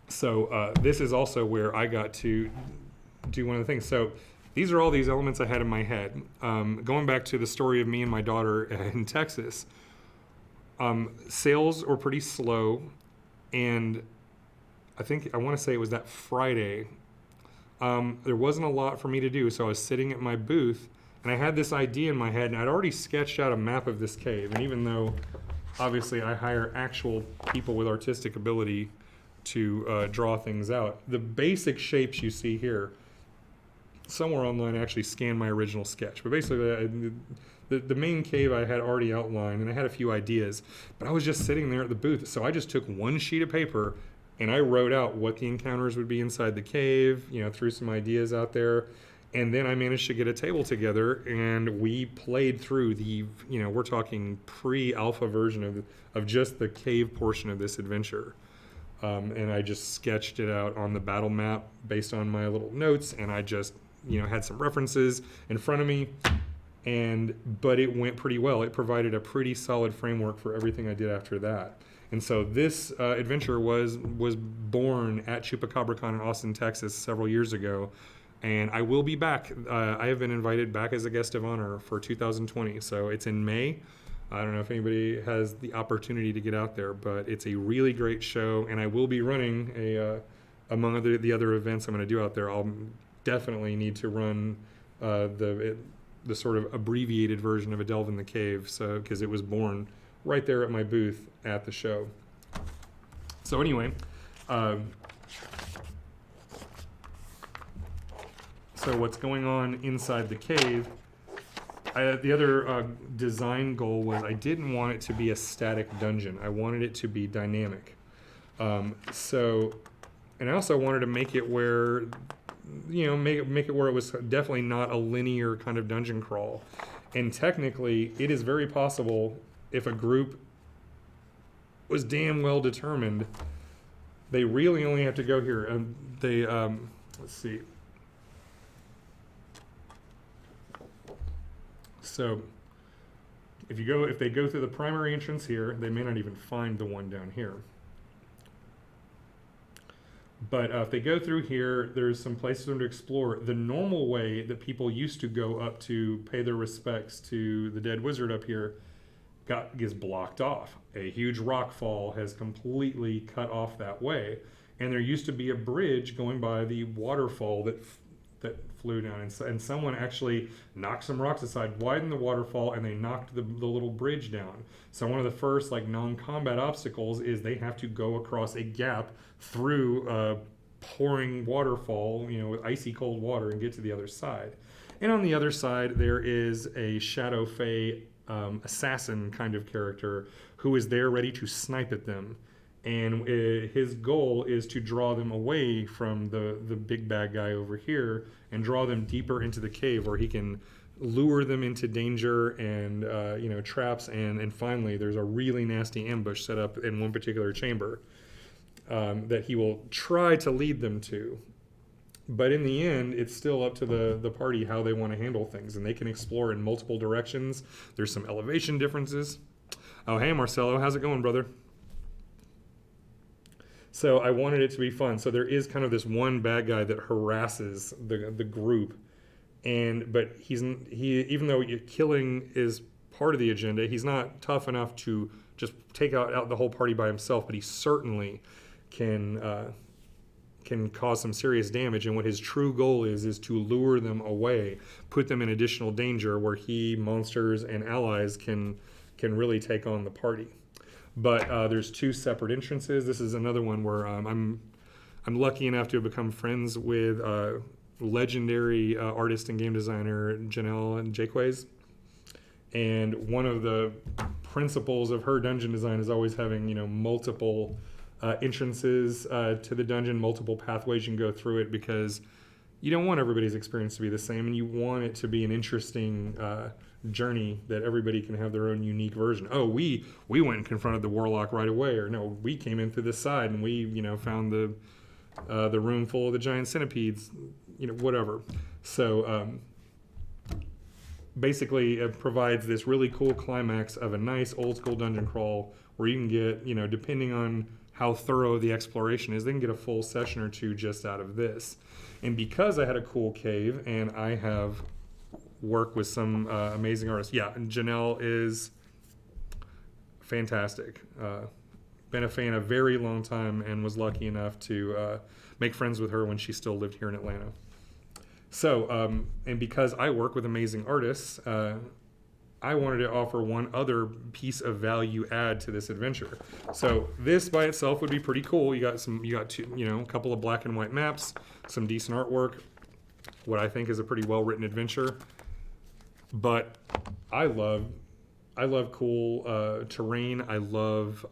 So this is also where I got to do one of the things. So these are all these elements I had in my head. Going back to the story of me and my daughter in Texas, sales were pretty slow. And I want to say it was that Friday. There wasn't a lot for me to do. So I was sitting at my booth and I had this idea in my head, and I'd already sketched out a map of this cave. And even though obviously I hire actual people with artistic ability to draw things out, the basic shapes you see here, somewhere online I actually scanned my original sketch. But basically the main cave I had already outlined, and I had a few ideas, but I was just sitting there at the booth. So I just took one sheet of paper and I wrote out what the encounters would be inside the cave, threw some ideas out there. And then I managed to get a table together and we played through we're talking pre-alpha version of just the cave portion of this adventure. And I just sketched it out on the battle map based on my little notes, and I just, had some references in front of me, but it went pretty well. It provided a pretty solid framework for everything I did after that. And so this adventure was born at ChupacabraCon in Austin, Texas several years ago, and I will be back. I have been invited back as a guest of honor for 2020, so it's in May. I don't know if anybody has the opportunity to get out there, but it's a really great show, and I will be running among the other events I'm going to do out there. I'll definitely need to run the sort of abbreviated version of A Delve in the Cave, because it was born right there at my booth at the show. So anyway, so what's going on inside the cave? The other design goal was I didn't want it to be a static dungeon. I wanted it to be dynamic. And I also wanted to make it where, make it where it was definitely not a linear kind of dungeon crawl. And technically, it is very possible if a group was damn well determined, they really only have to go here. And let's see. So if they go through the primary entrance here, they may not even find the one down here. But if they go through here, there's some places for them to explore. The normal way that people used to go up to pay their respects to the dead wizard up here gets blocked off. A huge rock fall has completely cut off that way. And there used to be a bridge going by the waterfall that flew down, and someone actually knocked some rocks aside, widened the waterfall, and they knocked the little bridge down. So one of the first non-combat obstacles is they have to go across a gap through a pouring waterfall, with icy cold water, and get to the other side. And on the other side, there is a Shadow Fae assassin kind of character who is there ready to snipe at them. And his goal is to draw them away from the big bad guy over here and draw them deeper into the cave where he can lure them into danger and traps. And finally, there's a really nasty ambush set up in one particular chamber that he will try to lead them to. But in the end, it's still up to the party how they want to handle things. And they can explore in multiple directions. There's some elevation differences. Oh, hey, Marcelo. How's it going, brother? So I wanted it to be fun. So there is kind of this one bad guy that harasses the group, but he even though killing is part of the agenda, he's not tough enough to just take out the whole party by himself. But he certainly can cause some serious damage. And what his true goal is to lure them away, put them in additional danger where he, monsters, and allies can really take on the party. But there's two separate entrances. This is another one where I'm lucky enough to have become friends with legendary artist and game designer Janelle Jaques. And one of the principles of her dungeon design is always having, multiple entrances to the dungeon, multiple pathways you can go through it, because you don't want everybody's experience to be the same, and you want it to be an interesting journey that everybody can have their own unique version. Oh, we went and confronted the warlock right away, or no, we came in through this side and we found the room full of the giant centipedes, whatever. So basically, it provides this really cool climax of a nice old school dungeon crawl where you can get, depending on how thorough the exploration is, they can get a full session or two just out of this. And because I had a cool cave and I have worked with some amazing artists, and Janelle is fantastic. Been a fan a very long time and was lucky enough to make friends with her when she still lived here in Atlanta. So, and because I work with amazing artists, I wanted to offer one other piece of value add to this adventure. So this by itself would be pretty cool. You got two, a couple of black and white maps, some decent artwork, what I think is a pretty well-written adventure. But I love cool terrain. I love,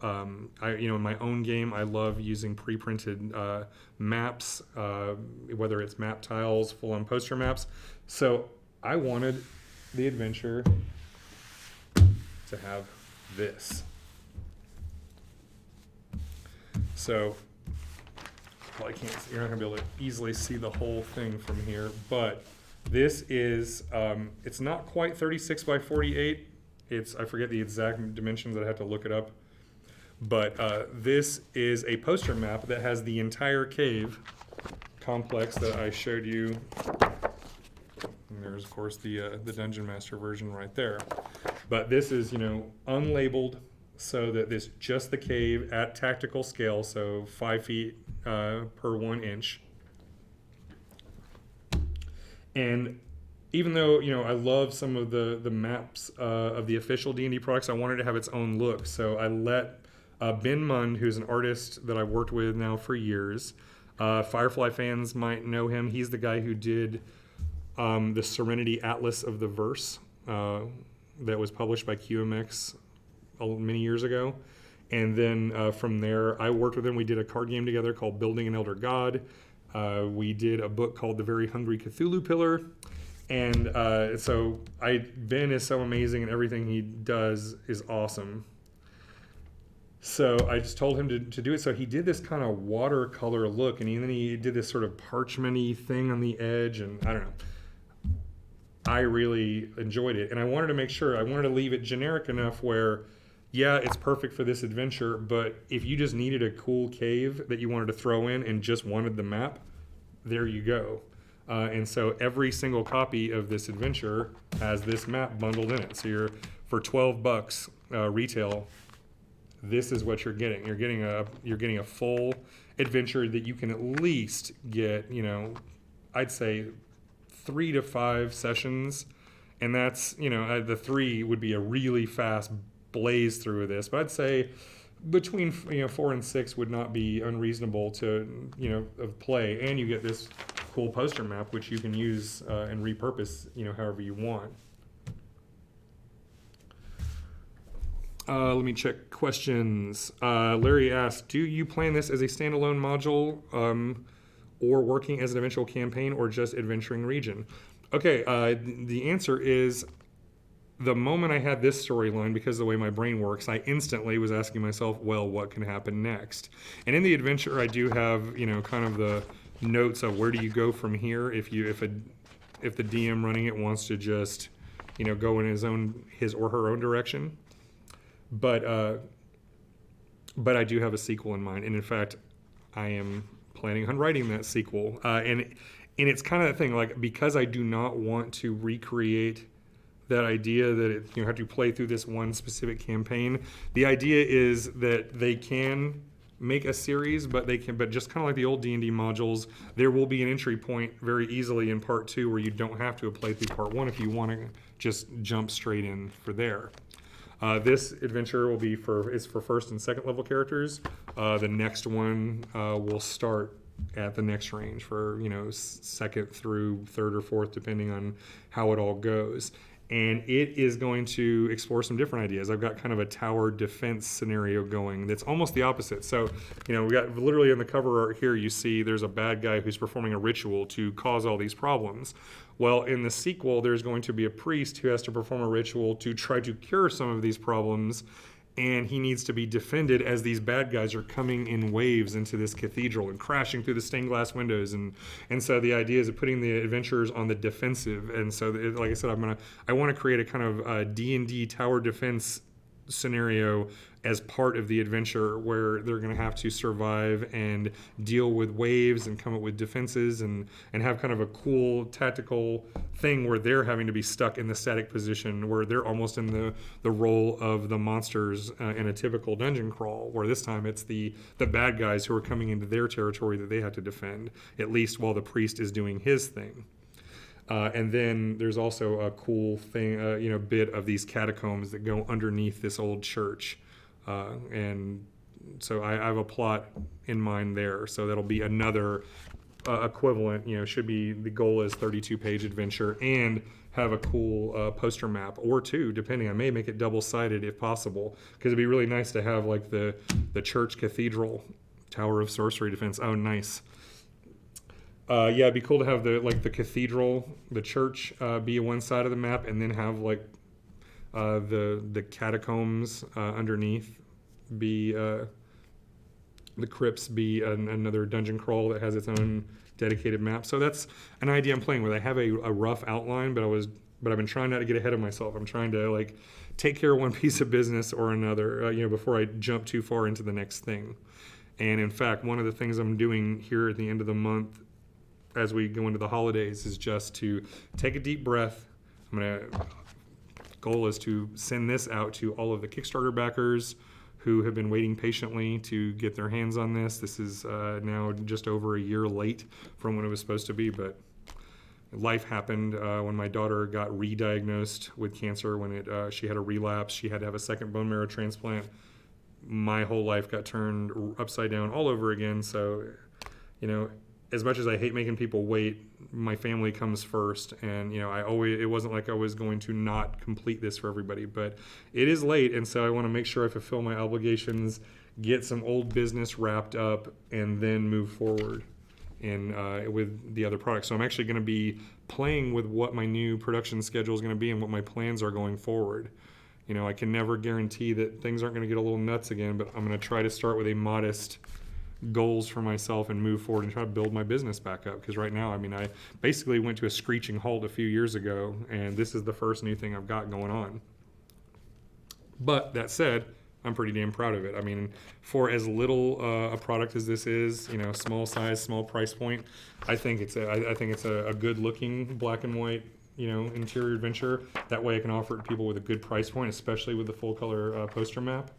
in my own game, I love using pre-printed maps, whether it's map tiles, full-on poster maps. So I wanted the adventure to have this. So, well, you're not gonna be able to easily see the whole thing from here, but this is, it's not quite 36 by 48. I forget the exact dimensions, I'd have to look it up. But this is a poster map that has the entire cave complex that I showed you. And there's, of course, the Dungeon Master version right there. But this is, unlabeled, so that this just the cave at tactical scale, so 5 feet per 1 inch. And even though, I love some of the maps of the official D&D products, I wanted to have its own look. So I let Ben Mund, who's an artist that I've worked with now for years, Firefly fans might know him. He's the guy who did the Serenity Atlas of the Verse that was published by QMX many years ago. And then from there, I worked with him. We did a card game together called Building an Elder God. We did a book called The Very Hungry Cthulhu Pillar. And so Ben is so amazing, and everything he does is awesome. So I just told him to do it. So he did this kind of watercolor look, and then he did this sort of parchment-y thing on the edge, and I don't know. I really enjoyed it, and I wanted to make sure, I wanted to leave it generic enough where, yeah, it's perfect for this adventure, but if you just needed a cool cave that you wanted to throw in and just wanted the map, there you go. And so every single copy of this adventure has this map bundled in it. So for $12 retail, this is what you're getting. You're getting a full adventure that you can at least get, I'd say 3 to 5 sessions, and that's, the 3 would be a really fast blaze through this, but I'd say between 4 and 6 would not be unreasonable to of play, and you get this cool poster map which you can use and repurpose however you want. Let me check questions. Larry asked, do you plan this as a standalone module or working as an eventual campaign, or just adventuring region? Okay, the answer is, the moment I had this storyline, because of the way my brain works, I instantly was asking myself, well, what can happen next? And in the adventure, I do have, kind of the notes of where do you go from here if the DM running it wants to just, go in his or her own direction. But I do have a sequel in mind, and in fact, I am planning on writing that sequel. And it's kind of that thing, like, because I do not want to recreate that idea that you have to play through this one specific campaign. The idea is that they can make a series, but just kind of like the old D&D modules, there will be an entry point very easily in part 2 where you don't have to play through part 1 if you want to just jump straight in for there. This adventure is for first and second level characters. The next one will start at the next range for, second through third or fourth, depending on how it all goes. And it is going to explore some different ideas. I've got kind of a tower defense scenario going that's almost the opposite. So, we got literally in the cover art here, you see there's a bad guy who's performing a ritual to cause all these problems. Well, in the sequel, there's going to be a priest who has to perform a ritual to try to cure some of these problems, and he needs to be defended as these bad guys are coming in waves into this cathedral and crashing through the stained glass windows. And so the idea is of putting the adventurers on the defensive. And so, like I said, I want to create a kind of D&D tower defense scenario as part of the adventure, where they're going to have to survive and deal with waves and come up with defenses and have kind of a cool tactical thing where they're having to be stuck in the static position, where they're almost in the role of the monsters in a typical dungeon crawl, where this time it's the bad guys who are coming into their territory that they have to defend, at least while the priest is doing his thing. And then there's also a cool thing, bit of these catacombs that go underneath this old church. And so I have a plot in mind there. So that'll be another equivalent, should be, the goal is 32-page adventure and have a cool poster map or two, depending. I may make it double-sided if possible, because it'd be really nice to have like the church cathedral tower of sorcery defense. Oh, nice. It'd be cool to have the cathedral, the church, be one side of the map, and then have the catacombs underneath be the crypts be another dungeon crawl that has its own dedicated map. So that's an idea I'm playing with. I have a rough outline, but I've been trying not to get ahead of myself. I'm trying to take care of one piece of business or another, before I jump too far into the next thing. And in fact, one of the things I'm doing here at the end of the month, as we go into the holidays, is just to take a deep breath. Goal is to send this out to all of the Kickstarter backers who have been waiting patiently to get their hands on this. This is now just over a year late from when it was supposed to be, but life happened when my daughter got re-diagnosed with cancer. When she had a relapse, she had to have a second bone marrow transplant. My whole life got turned upside down all over again. So, as much as I hate making people wait, my family comes first, and it wasn't like I was going to not complete this for everybody, but it is late, and so I want to make sure I fulfill my obligations, get some old business wrapped up, and then move forward with the other products. So I'm actually going to be playing with what my new production schedule is going to be and what my plans are going forward. I can never guarantee that things aren't going to get a little nuts again, but I'm going to try to start with a modest goals for myself and move forward and try to build my business back up. Because right now, I basically went to a screeching halt a few years ago, and this is the first new thing I've got going on. But that said, I'm pretty damn proud of it. For as little a product as this is, small size, small price point, I think it's a good looking black and white, interior adventure. That way I can offer it to people with a good price point, especially with the full color poster map.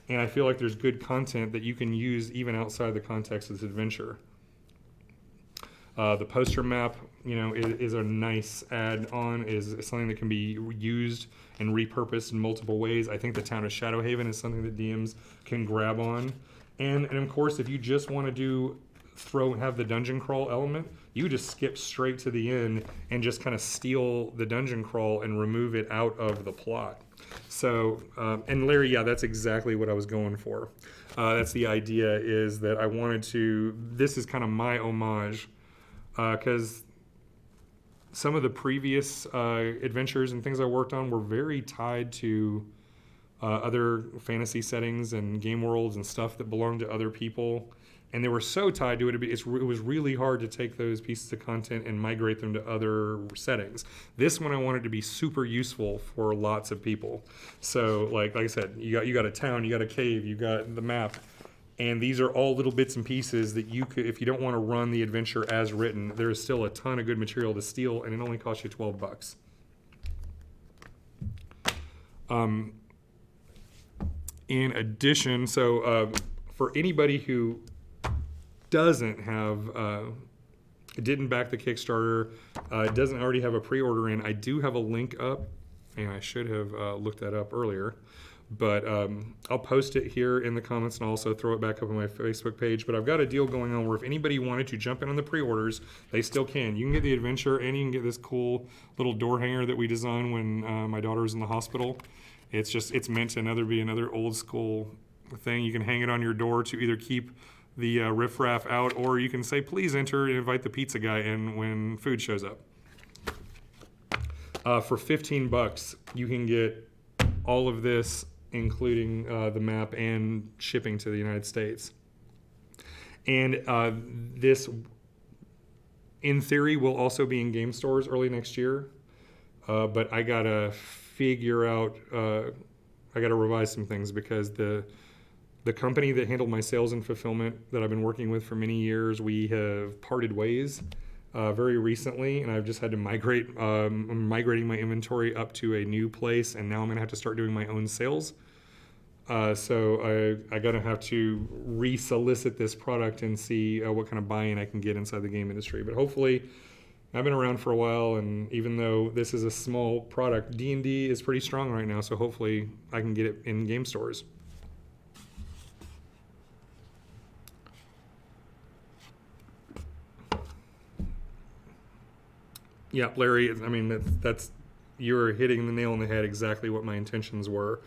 And I feel like there's good content that you can use even outside the context of this adventure. The poster map, is a nice add-on, is something that can be used and repurposed in multiple ways. I think the town of Shadowhaven is something that DMs can grab on. And of course, if you just want to have the dungeon crawl element, you just skip straight to the end and just kind of steal the dungeon crawl and remove it out of the plot. So, and Larry, that's exactly what I was going for. That's the idea, is that I wanted to, this is kind of my homage, because some of the previous adventures and things I worked on were very tied to other fantasy settings and game worlds and stuff that belonged to other people. And they were so tied to it, it was really hard to take those pieces of content and migrate them to other settings. This one I wanted to be super useful for lots of people. So, like I said, you got a town, you got a cave, you got the map, and these are all little bits and pieces that you could, if you don't want to run the adventure as written, there is still a ton of good material to steal, and it only costs you $12. In addition, for anybody who doesn't have, didn't back the Kickstarter, doesn't already have a pre-order in, I do have a link up, and I should have looked that up earlier. But I'll post it here in the comments and I'll also throw it back up on my Facebook page. But I've got a deal going on where if anybody wanted to jump in on the pre-orders, they still can. You can get the adventure and you can get this cool little door hanger that we designed when my daughter was in the hospital. It's meant to be another old school thing. You can hang it on your door to either keep the riffraff out, or you can say, please enter and invite the pizza guy in when food shows up. For $15, you can get all of this, including the map and shipping to the United States. And this, in theory, will also be in game stores early next year. But I gotta figure out, I gotta revise some things because the company that handled my sales and fulfillment that I've been working with for many years, we have parted ways very recently, and I've just had to migrate. I'm migrating my inventory up to a new place, and now I'm gonna have to start doing my own sales. So I gotta have to re-solicit this product and see what kind of buy-in I can get inside the game industry. But hopefully, I've been around for a while, and even though this is a small product, D&D is pretty strong right now, so hopefully I can get it in game stores. Yeah, Larry, I mean, that's you're hitting the nail on the head exactly what my intentions were.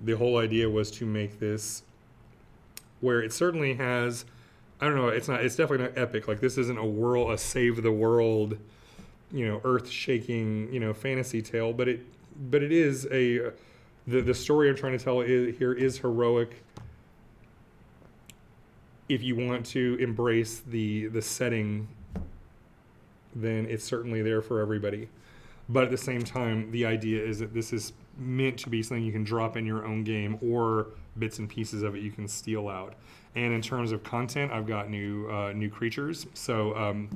The whole idea was to make this where it certainly has, I don't know, it's definitely not epic. Like, this isn't a save the world, earth-shaking, fantasy tale, but it is the story I'm trying to tell here is heroic if you want to embrace the setting, then it's certainly there for everybody. But at the same time, the idea is that this is meant to be something you can drop in your own game, or bits and pieces of it you can steal out. And in terms of content, I've got new creatures. So when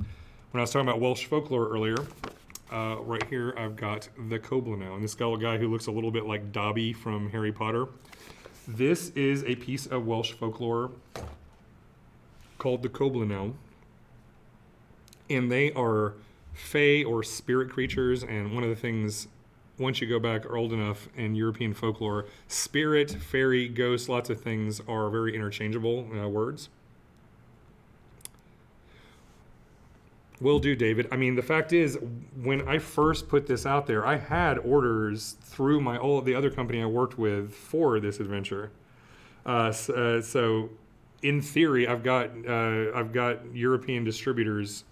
I was talking about Welsh folklore earlier, right here I've got the Coblynau, and this guy who looks a little bit like Dobby from Harry Potter. This is a piece of Welsh folklore called the Coblynau. And they are fae or spirit creatures, and one of the things, once you go back old enough in European folklore, spirit, fairy, ghost, lots of things are very interchangeable words. Will do, David. I mean, the fact is, when I first put this out there, I had orders through the other company I worked with for this adventure. So in theory, I've got European distributors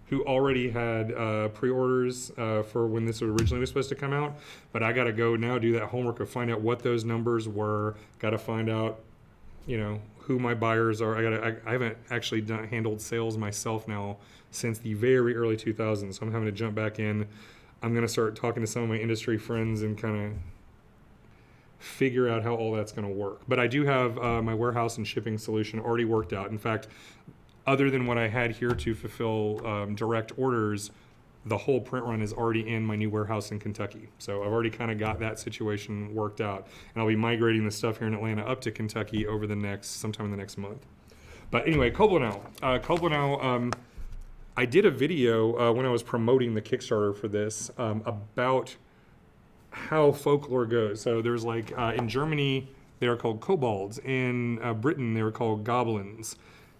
who already had pre-orders for when this originally was supposed to come out. But I got to go now do that homework of find out what those numbers were. Got to find out, who my buyers are. I haven't actually handled sales myself now since the very early 2000s. So I'm having to jump back in. I'm going to start talking to some of my industry friends and kind of figure out how all that's going to work. But I do have my warehouse and shipping solution already worked out. In fact, other than what I had here to fulfill direct orders, the whole print run is already in my new warehouse in Kentucky. So I've already kind of got that situation worked out. And I'll be migrating the stuff here in Atlanta up to Kentucky sometime in the next month. But anyway, Coblynau. Coblynau, I did a video when I was promoting the Kickstarter for this about how folklore goes. So there's in Germany, they are called kobolds. In Britain, they were called goblins.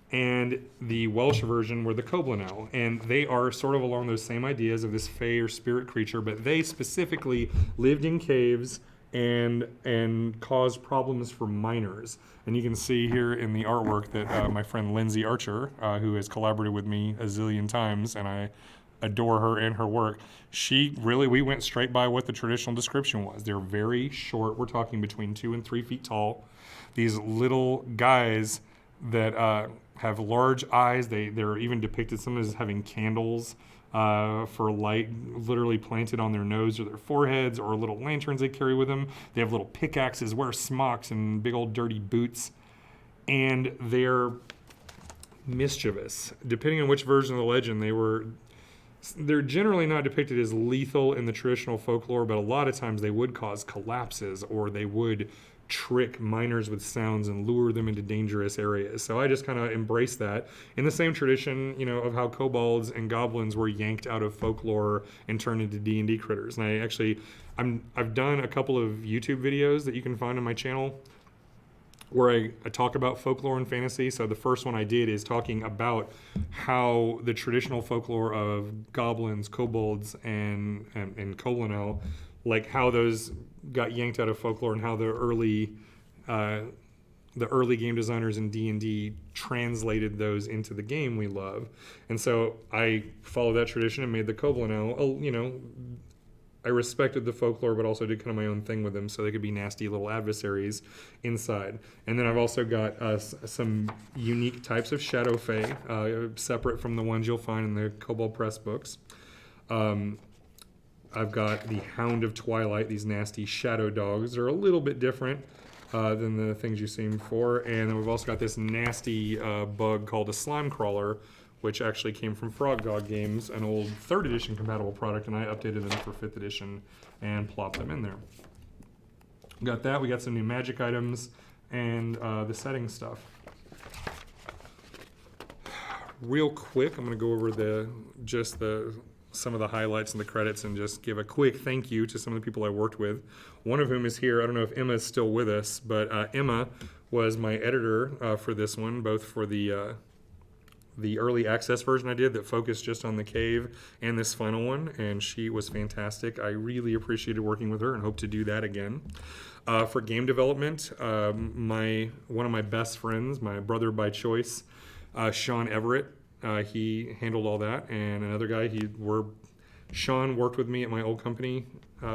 And the Welsh version were the Coblynau, and they are sort of along those same ideas of this fae or spirit creature, but they specifically lived in caves and caused problems for miners. And you can see here in the artwork that my friend Lindsay Archer, who has collaborated with me a zillion times, and I adore her and her work, we went straight by what the traditional description was. They're very short. We're talking between 2 and 3 feet tall. These little guys that have large eyes. They're even depicted sometimes as having candles for light literally planted on their nose or their foreheads, or little lanterns they carry with them. They have little pickaxes, wear smocks, and big old dirty boots. And they're mischievous. Depending on which version of the legend, they're generally not depicted as lethal in the traditional folklore, but a lot of times they would cause collapses, or they would trick miners with sounds and lure them into dangerous areas. So I just kind of embraced that in the same tradition, of how kobolds and goblins were yanked out of folklore and turned into D&D critters. And I've done a couple of YouTube videos that you can find on my channel where I talk about folklore and fantasy. So the first one I did is talking about how the traditional folklore of goblins, kobolds, and Colonel, like how those got yanked out of folklore and how the early game designers in D&D translated those into the game we love. And so I followed that tradition and made the Kobolino. I respected the folklore, but also did kind of my own thing with them so they could be nasty little adversaries inside. And then I've also got some unique types of Shadow Fae, separate from the ones you'll find in the Kobold Press books. I've got the Hound of Twilight, these nasty shadow dogs. They're a little bit different than the things you've seen before. And then we've also got this nasty bug called a Slime Crawler, which actually came from Frog God Games, an old 3rd edition compatible product, and I updated them for 5th edition and plopped them in there. We got that. We got some new magic items and the setting stuff. Real quick, I'm going to go over some of the highlights and the credits and just give a quick thank you to some of the people I worked with. One of whom is here. I don't know if Emma is still with us, but Emma was my editor for this one, both for the early access version I did that focused just on the cave and this final one, and she was fantastic. I really appreciated working with her and hope to do that again. For game development, one of my best friends, my brother by choice, Sean Everett, he handled all that, and another guy, Sean worked with me at my old company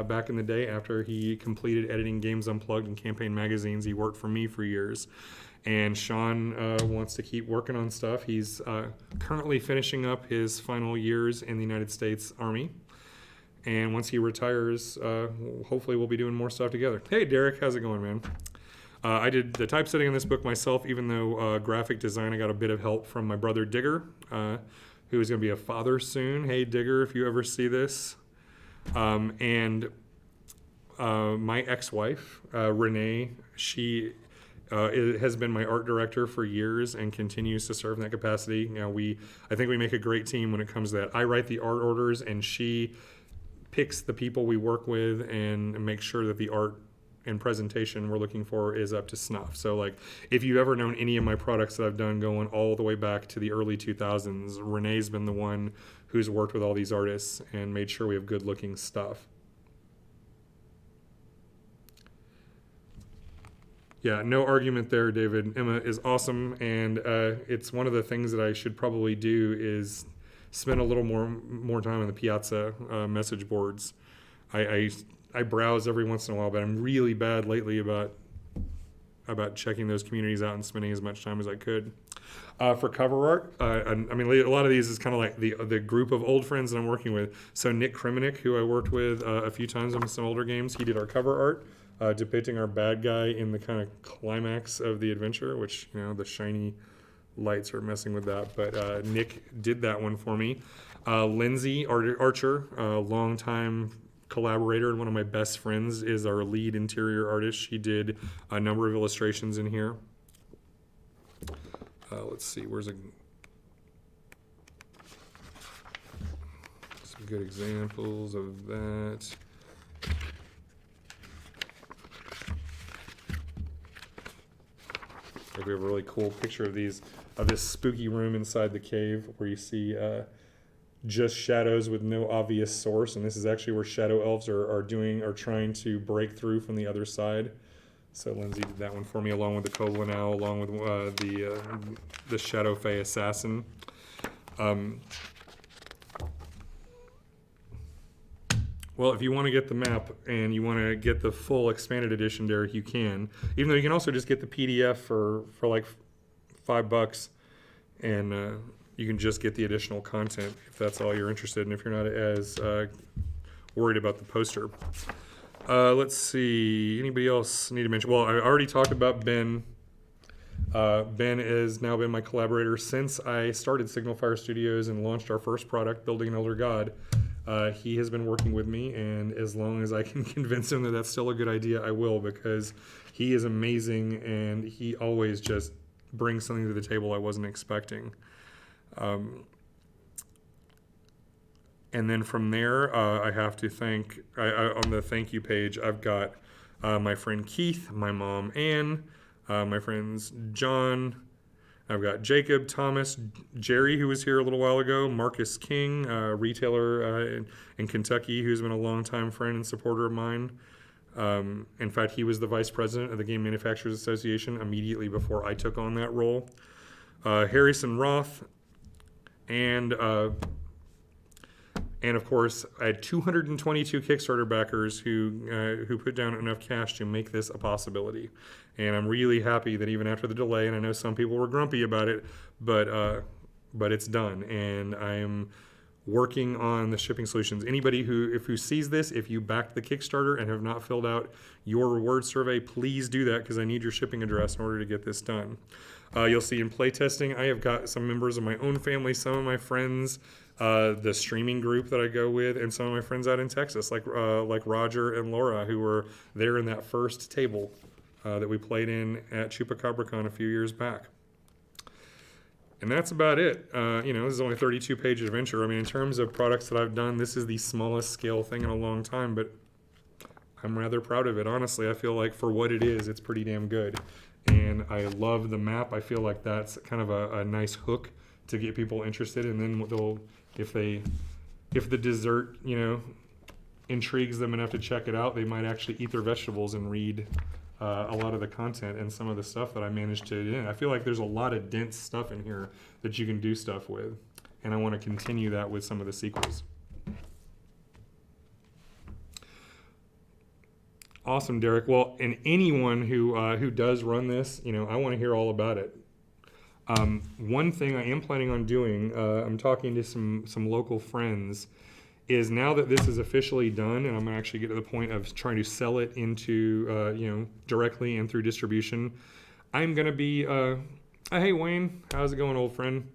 back in the day after he completed editing Games Unplugged and Campaign magazines. He worked for me for years. And Sean wants to keep working on stuff. He's currently finishing up his final years in the United States Army. And once he retires, hopefully we'll be doing more stuff together. Hey, Derek, how's it going, man? I did the typesetting on this book myself, even though graphic design, I got a bit of help from my brother Digger, who is going to be a father soon. Hey, Digger, if you ever see this. And my ex-wife, Renee, she has been my art director for years and continues to serve in that capacity. I think we make a great team when it comes to that. I write the art orders, and she picks the people we work with and makes sure that the art and presentation we're looking for is up to snuff. So, like, if you've ever known any of my products that I've done going all the way back to the early 2000s, Renee's been the one who's worked with all these artists and made sure we have good-looking stuff. Yeah, no argument there, David. Emma is awesome, and it's one of the things that I should probably do is spend a little more time on the Piazza message boards. I browse every once in a while, but I'm really bad lately about checking those communities out and spending as much time as I could. For cover art, a lot of these is kind of like the group of old friends that I'm working with. So Nick Kriminik, who I worked with a few times on some older games, he did our cover art. Depicting our bad guy in the kind of climax of the adventure, which, the shiny lights are messing with that. But Nick did that one for me. Lindsay Archer, a longtime collaborator and one of my best friends, is our lead interior artist. She did a number of illustrations in here. Let's see, some good examples of that. Like, we have a really cool picture of this spooky room inside the cave where you see just shadows with no obvious source, and this is actually where shadow elves are trying to break through from the other side. So Lindsay did that one for me, along with the Kobolin Owl, along with the Shadow Fae assassin. Well, if you want to get the map and you want to get the full expanded edition, Derek, you can. Even though you can also just get the PDF for like $5, and you can just get the additional content if that's all you're interested in, if you're not as worried about the poster. Let's see. Anybody else need to mention? Well, I already talked about Ben. Ben has now been my collaborator since I started Signal Fire Studios and launched our first product, Building an Elder God. He has been working with me, and as long as I can convince him that that's still a good idea, I will, because he is amazing, and he always just brings something to the table I wasn't expecting. And then from there, I have to thank, on the thank you page, I've got my friend Keith, my mom Ann, my friends John, I've got Jacob, Thomas, Jerry, who was here a little while ago, Marcus King, retailer in Kentucky, who's been a longtime friend and supporter of mine. In fact, he was the vice president of the Game Manufacturers Association immediately before I took on that role. Harrison Roth, and of course, I had 222 Kickstarter backers who put down enough cash to make this a possibility. And I'm really happy that even after the delay, and I know some people were grumpy about it, but it's done. And I'm working on the shipping solutions. Anybody who sees this, if you backed the Kickstarter and have not filled out your reward survey, please do that, because I need your shipping address in order to get this done. You'll see in playtesting, I have got some members of my own family, some of my friends, the streaming group that I go with, and some of my friends out in Texas, like Roger and Laura, who were there in that first table that we played in at ChupacabraCon a few years back. And that's about it. This is only a 32-page adventure. I mean, in terms of products that I've done, this is the smallest scale thing in a long time, but I'm rather proud of it. Honestly, I feel like for what it is, it's pretty damn good. And I love the map. I feel like that's kind of a nice hook to get people interested. And then if the dessert, intrigues them enough to check it out, they might actually eat their vegetables and read a lot of the content and some of the stuff that I managed to. I feel like there's a lot of dense stuff in here that you can do stuff with. And I want to continue that with some of the sequels. Awesome, Derek. Well, and anyone who does run this, I want to hear all about it. One thing I am planning on doing, I'm talking to some local friends, is now that this is officially done, and I'm gonna actually get to the point of trying to sell it into, directly and through distribution. I'm gonna be, hey Wayne, how's it going, old friend?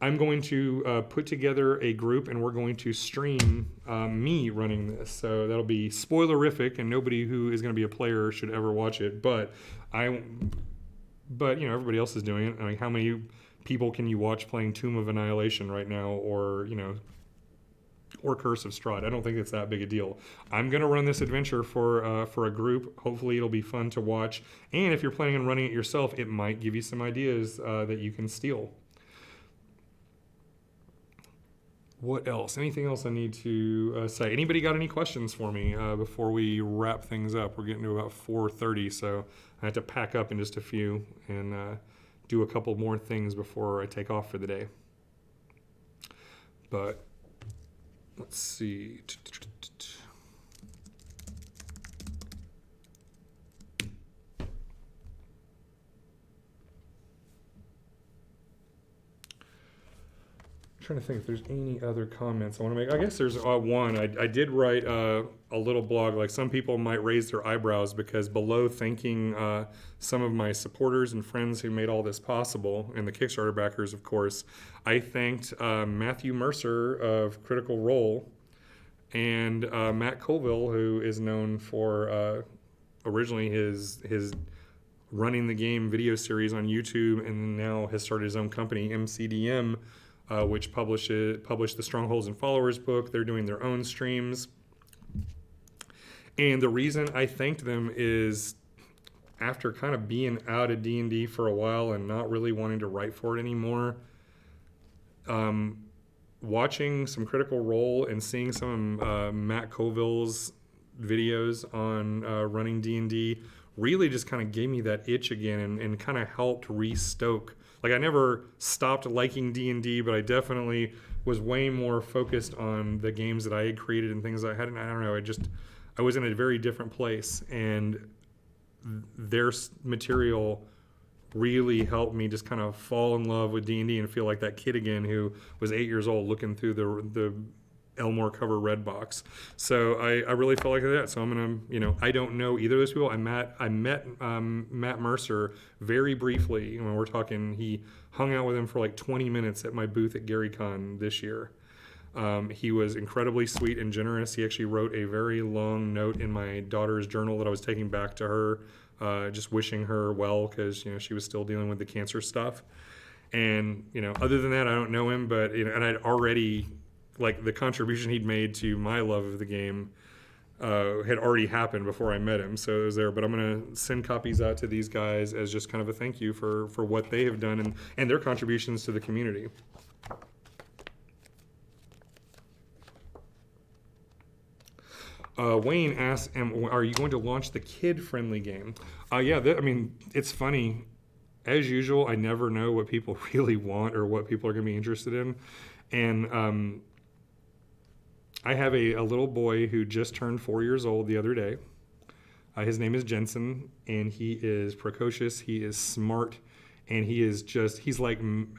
I'm going to put together a group, and we're going to stream me running this. So that'll be spoilerific, and nobody who is going to be a player should ever watch it. But everybody else is doing it. I mean, how many people can you watch playing Tomb of Annihilation right now, or Curse of Strahd? I don't think it's that big a deal. I'm going to run this adventure for a group. Hopefully, it'll be fun to watch. And if you're planning on running it yourself, it might give you some ideas that you can steal. What else? Anything else I need to say? Anybody got any questions for me before we wrap things up? We're getting to about 4:30, so I have to pack up in just a few and do a couple more things before I take off for the day. But let's see. Trying to think if there's any other comments I want to make. I guess there's one. I did write a little blog. Like, some people might raise their eyebrows because below thanking some of my supporters and friends who made all this possible, and the Kickstarter backers, of course, I thanked Matthew Mercer of Critical Role and Matt Colville, who is known for originally his running the game video series on YouTube, and now has started his own company, MCDM. Which published the Strongholds and Followers book. They're doing their own streams. And the reason I thanked them is, after kind of being out of D&D for a while and not really wanting to write for it anymore, watching some Critical Role and seeing some of Matt Colville's videos on running D&D really just kind of gave me that itch again, and kind of helped restoke. Like, I never stopped liking D&D, but I definitely was way more focused on the games that I had created and things I hadn't. I don't know. I was in a very different place, and their material really helped me just kind of fall in love with D&D and feel like that kid again who was 8 years old looking through the Elmore cover red box. So I really felt like that. So I'm gonna, I don't know either of those people. I met Matt Mercer very briefly. We're talking, he hung out with him for like 20 minutes at my booth at GaryCon this year. He was incredibly sweet and generous. He actually wrote a very long note in my daughter's journal that I was taking back to her, just wishing her well because she was still dealing with the cancer stuff. And other than that, I don't know him, but and I'd already like the contribution he'd made to my love of the game had already happened before I met him, so it was there. But I'm gonna send copies out to these guys as just kind of a thank you for what they have done and their contributions to the community. Wayne asks, are you going to launch the kid-friendly game? Yeah, it's funny. As usual, I never know what people really want or what people are going to be interested in. And I have a little boy who just turned 4 years old the other day. His name is Jensen, and he is precocious, he is smart, and he's like, and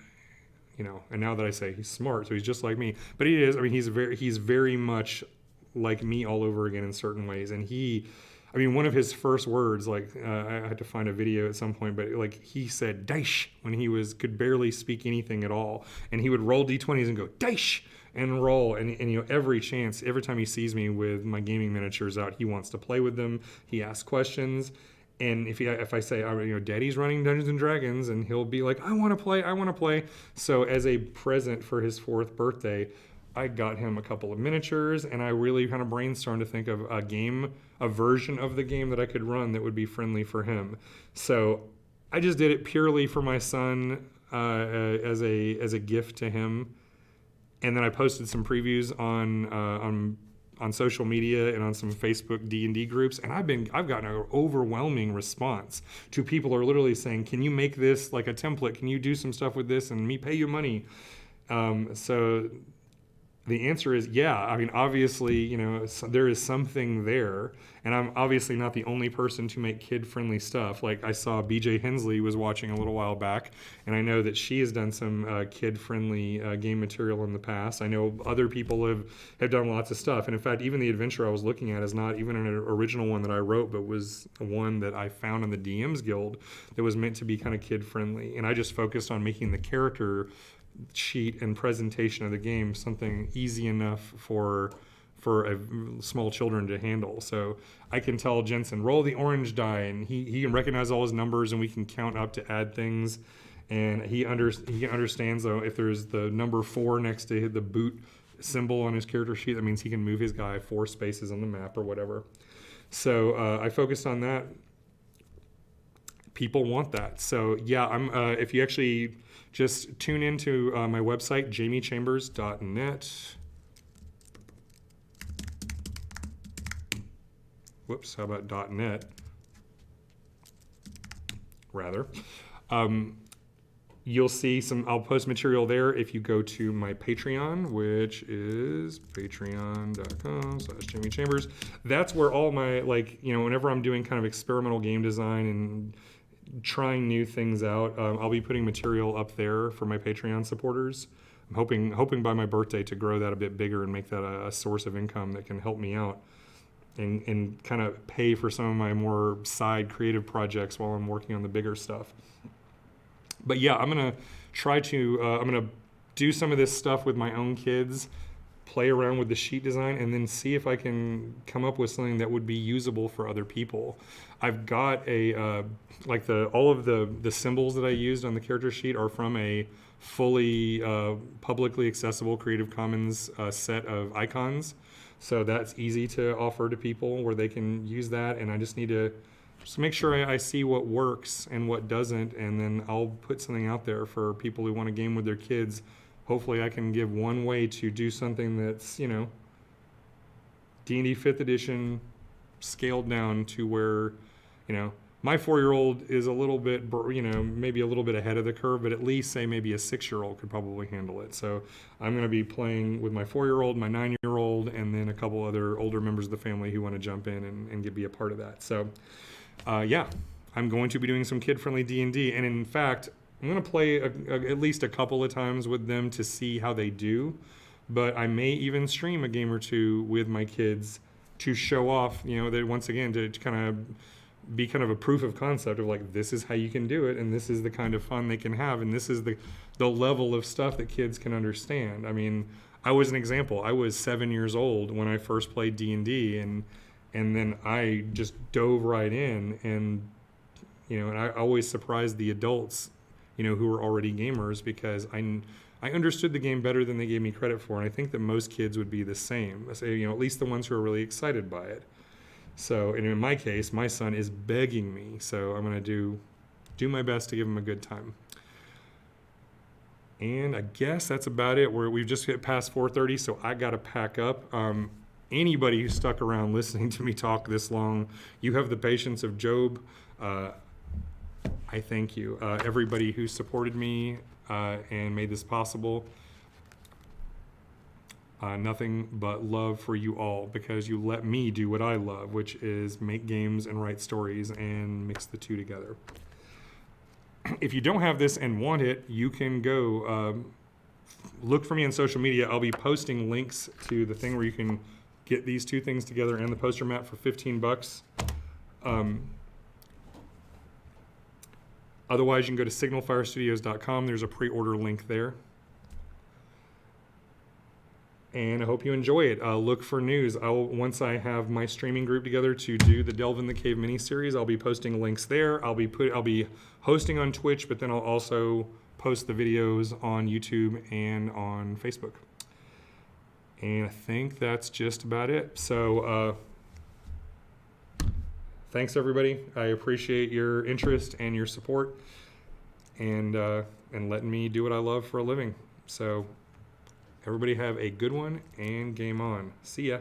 now that I say he's smart, so he's just like me. But he is, he's very much like me all over again in certain ways. And one of his first words, I had to find a video at some point, but he said "Daish" when he could barely speak anything at all, and he would roll d20s and go "Daish" and roll, and every time he sees me with my gaming miniatures out, he wants to play with them. He asks questions, and if I say, Daddy's running Dungeons and Dragons, and he'll be like, I want to play. So as a present for his 4th birthday, I got him a couple of miniatures, and I really kind of brainstormed to think of a version of the game that I could run that would be friendly for him. So I just did it purely for my son as a gift to him, and then I posted some previews on social media and on some Facebook D&D groups, and I've gotten an overwhelming response to people are literally saying, "Can you make this like a template? Can you do some stuff with this and me pay you money?" So the answer is yeah. Obviously, there is something there, and I'm obviously not the only person to make kid-friendly stuff. Like I saw BJ Hensley was watching a little while back, and I know that she has done some kid-friendly game material in the past. I know other people have done lots of stuff, and in fact, even the adventure I was looking at is not even an original one that I wrote, but was one that I found in the DMs Guild that was meant to be kind of kid-friendly, and I just focused on making the character sheet and presentation of the game something easy enough for small children to handle. So I can tell Jensen, roll the orange die, and he can recognize all his numbers, and we can count up to add things. And he understands, though, if there's the number 4 next to the boot symbol on his character sheet, that means he can move his guy 4 spaces on the map or whatever. So I focused on that. People want that. So yeah, if you actually just tune into my website, jamiechambers.net. Whoops, how about .net? Rather. You'll see I'll post material there if you go to my Patreon, which is patreon.com/jamiechambers. That's where all my, whenever I'm doing kind of experimental game design and trying new things out, I'll be putting material up there for my Patreon supporters. I'm hoping by my birthday to grow that a bit bigger and make that a source of income that can help me out and kind of pay for some of my more side creative projects while I'm working on the bigger stuff. But yeah, I'm gonna do some of this stuff with my own kids, play around with the sheet design, and then see if I can come up with something that would be usable for other people. I've got all of the symbols that I used on the character sheet are from a fully publicly accessible Creative Commons set of icons. So that's easy to offer to people where they can use that, and I just need to make sure I see what works and what doesn't, and then I'll put something out there for people who want to game with their kids. Hopefully I can give one way to do something that's, D&D 5th edition scaled down to where, my 4-year-old is a little bit, maybe a little bit ahead of the curve, but at least say maybe a 6-year-old could probably handle it. So I'm going to be playing with my 4-year-old, my 9-year-old, and then a couple other older members of the family who want to jump in and be a part of that. So yeah, I'm going to be doing some kid-friendly D&D, and in fact, I'm going to play at least a couple of times with them to see how they do, but I may even stream a game or two with my kids to show off, that once again, to kind of be kind of a proof of concept of this is how you can do it, and this is the kind of fun they can have, and this is the level of stuff that kids can understand. I was an example. I was 7 years old when I first played D&D, and then I just dove right in, and and I always surprised the adults, who were already gamers, because I understood the game better than they gave me credit for, and I think that most kids would be the same. So, at least the ones who are really excited by it. So, and in my case, my son is begging me, so I'm going to do my best to give him a good time. And I guess that's about it. We've just hit past 4:30, so I got to pack up. Anybody who stuck around listening to me talk this long, you have the patience of Job. I thank you. Everybody who supported me and made this possible. Nothing but love for you all, because you let me do what I love, which is make games and write stories and mix the two together. If you don't have this and want it, you can go look for me on social media. I'll be posting links to the thing where you can get these two things together and the poster map for $15. Otherwise, you can go to signalfirestudios.com. There's a pre-order link there. And I hope you enjoy it. Look for news. Once I have my streaming group together to do the Delve in the Cave miniseries, I'll be posting links there. I'll be hosting on Twitch, but then I'll also post the videos on YouTube and on Facebook. And I think that's just about it. So thanks, everybody. I appreciate your interest and your support, and letting me do what I love for a living. So everybody have a good one, and game on. See ya.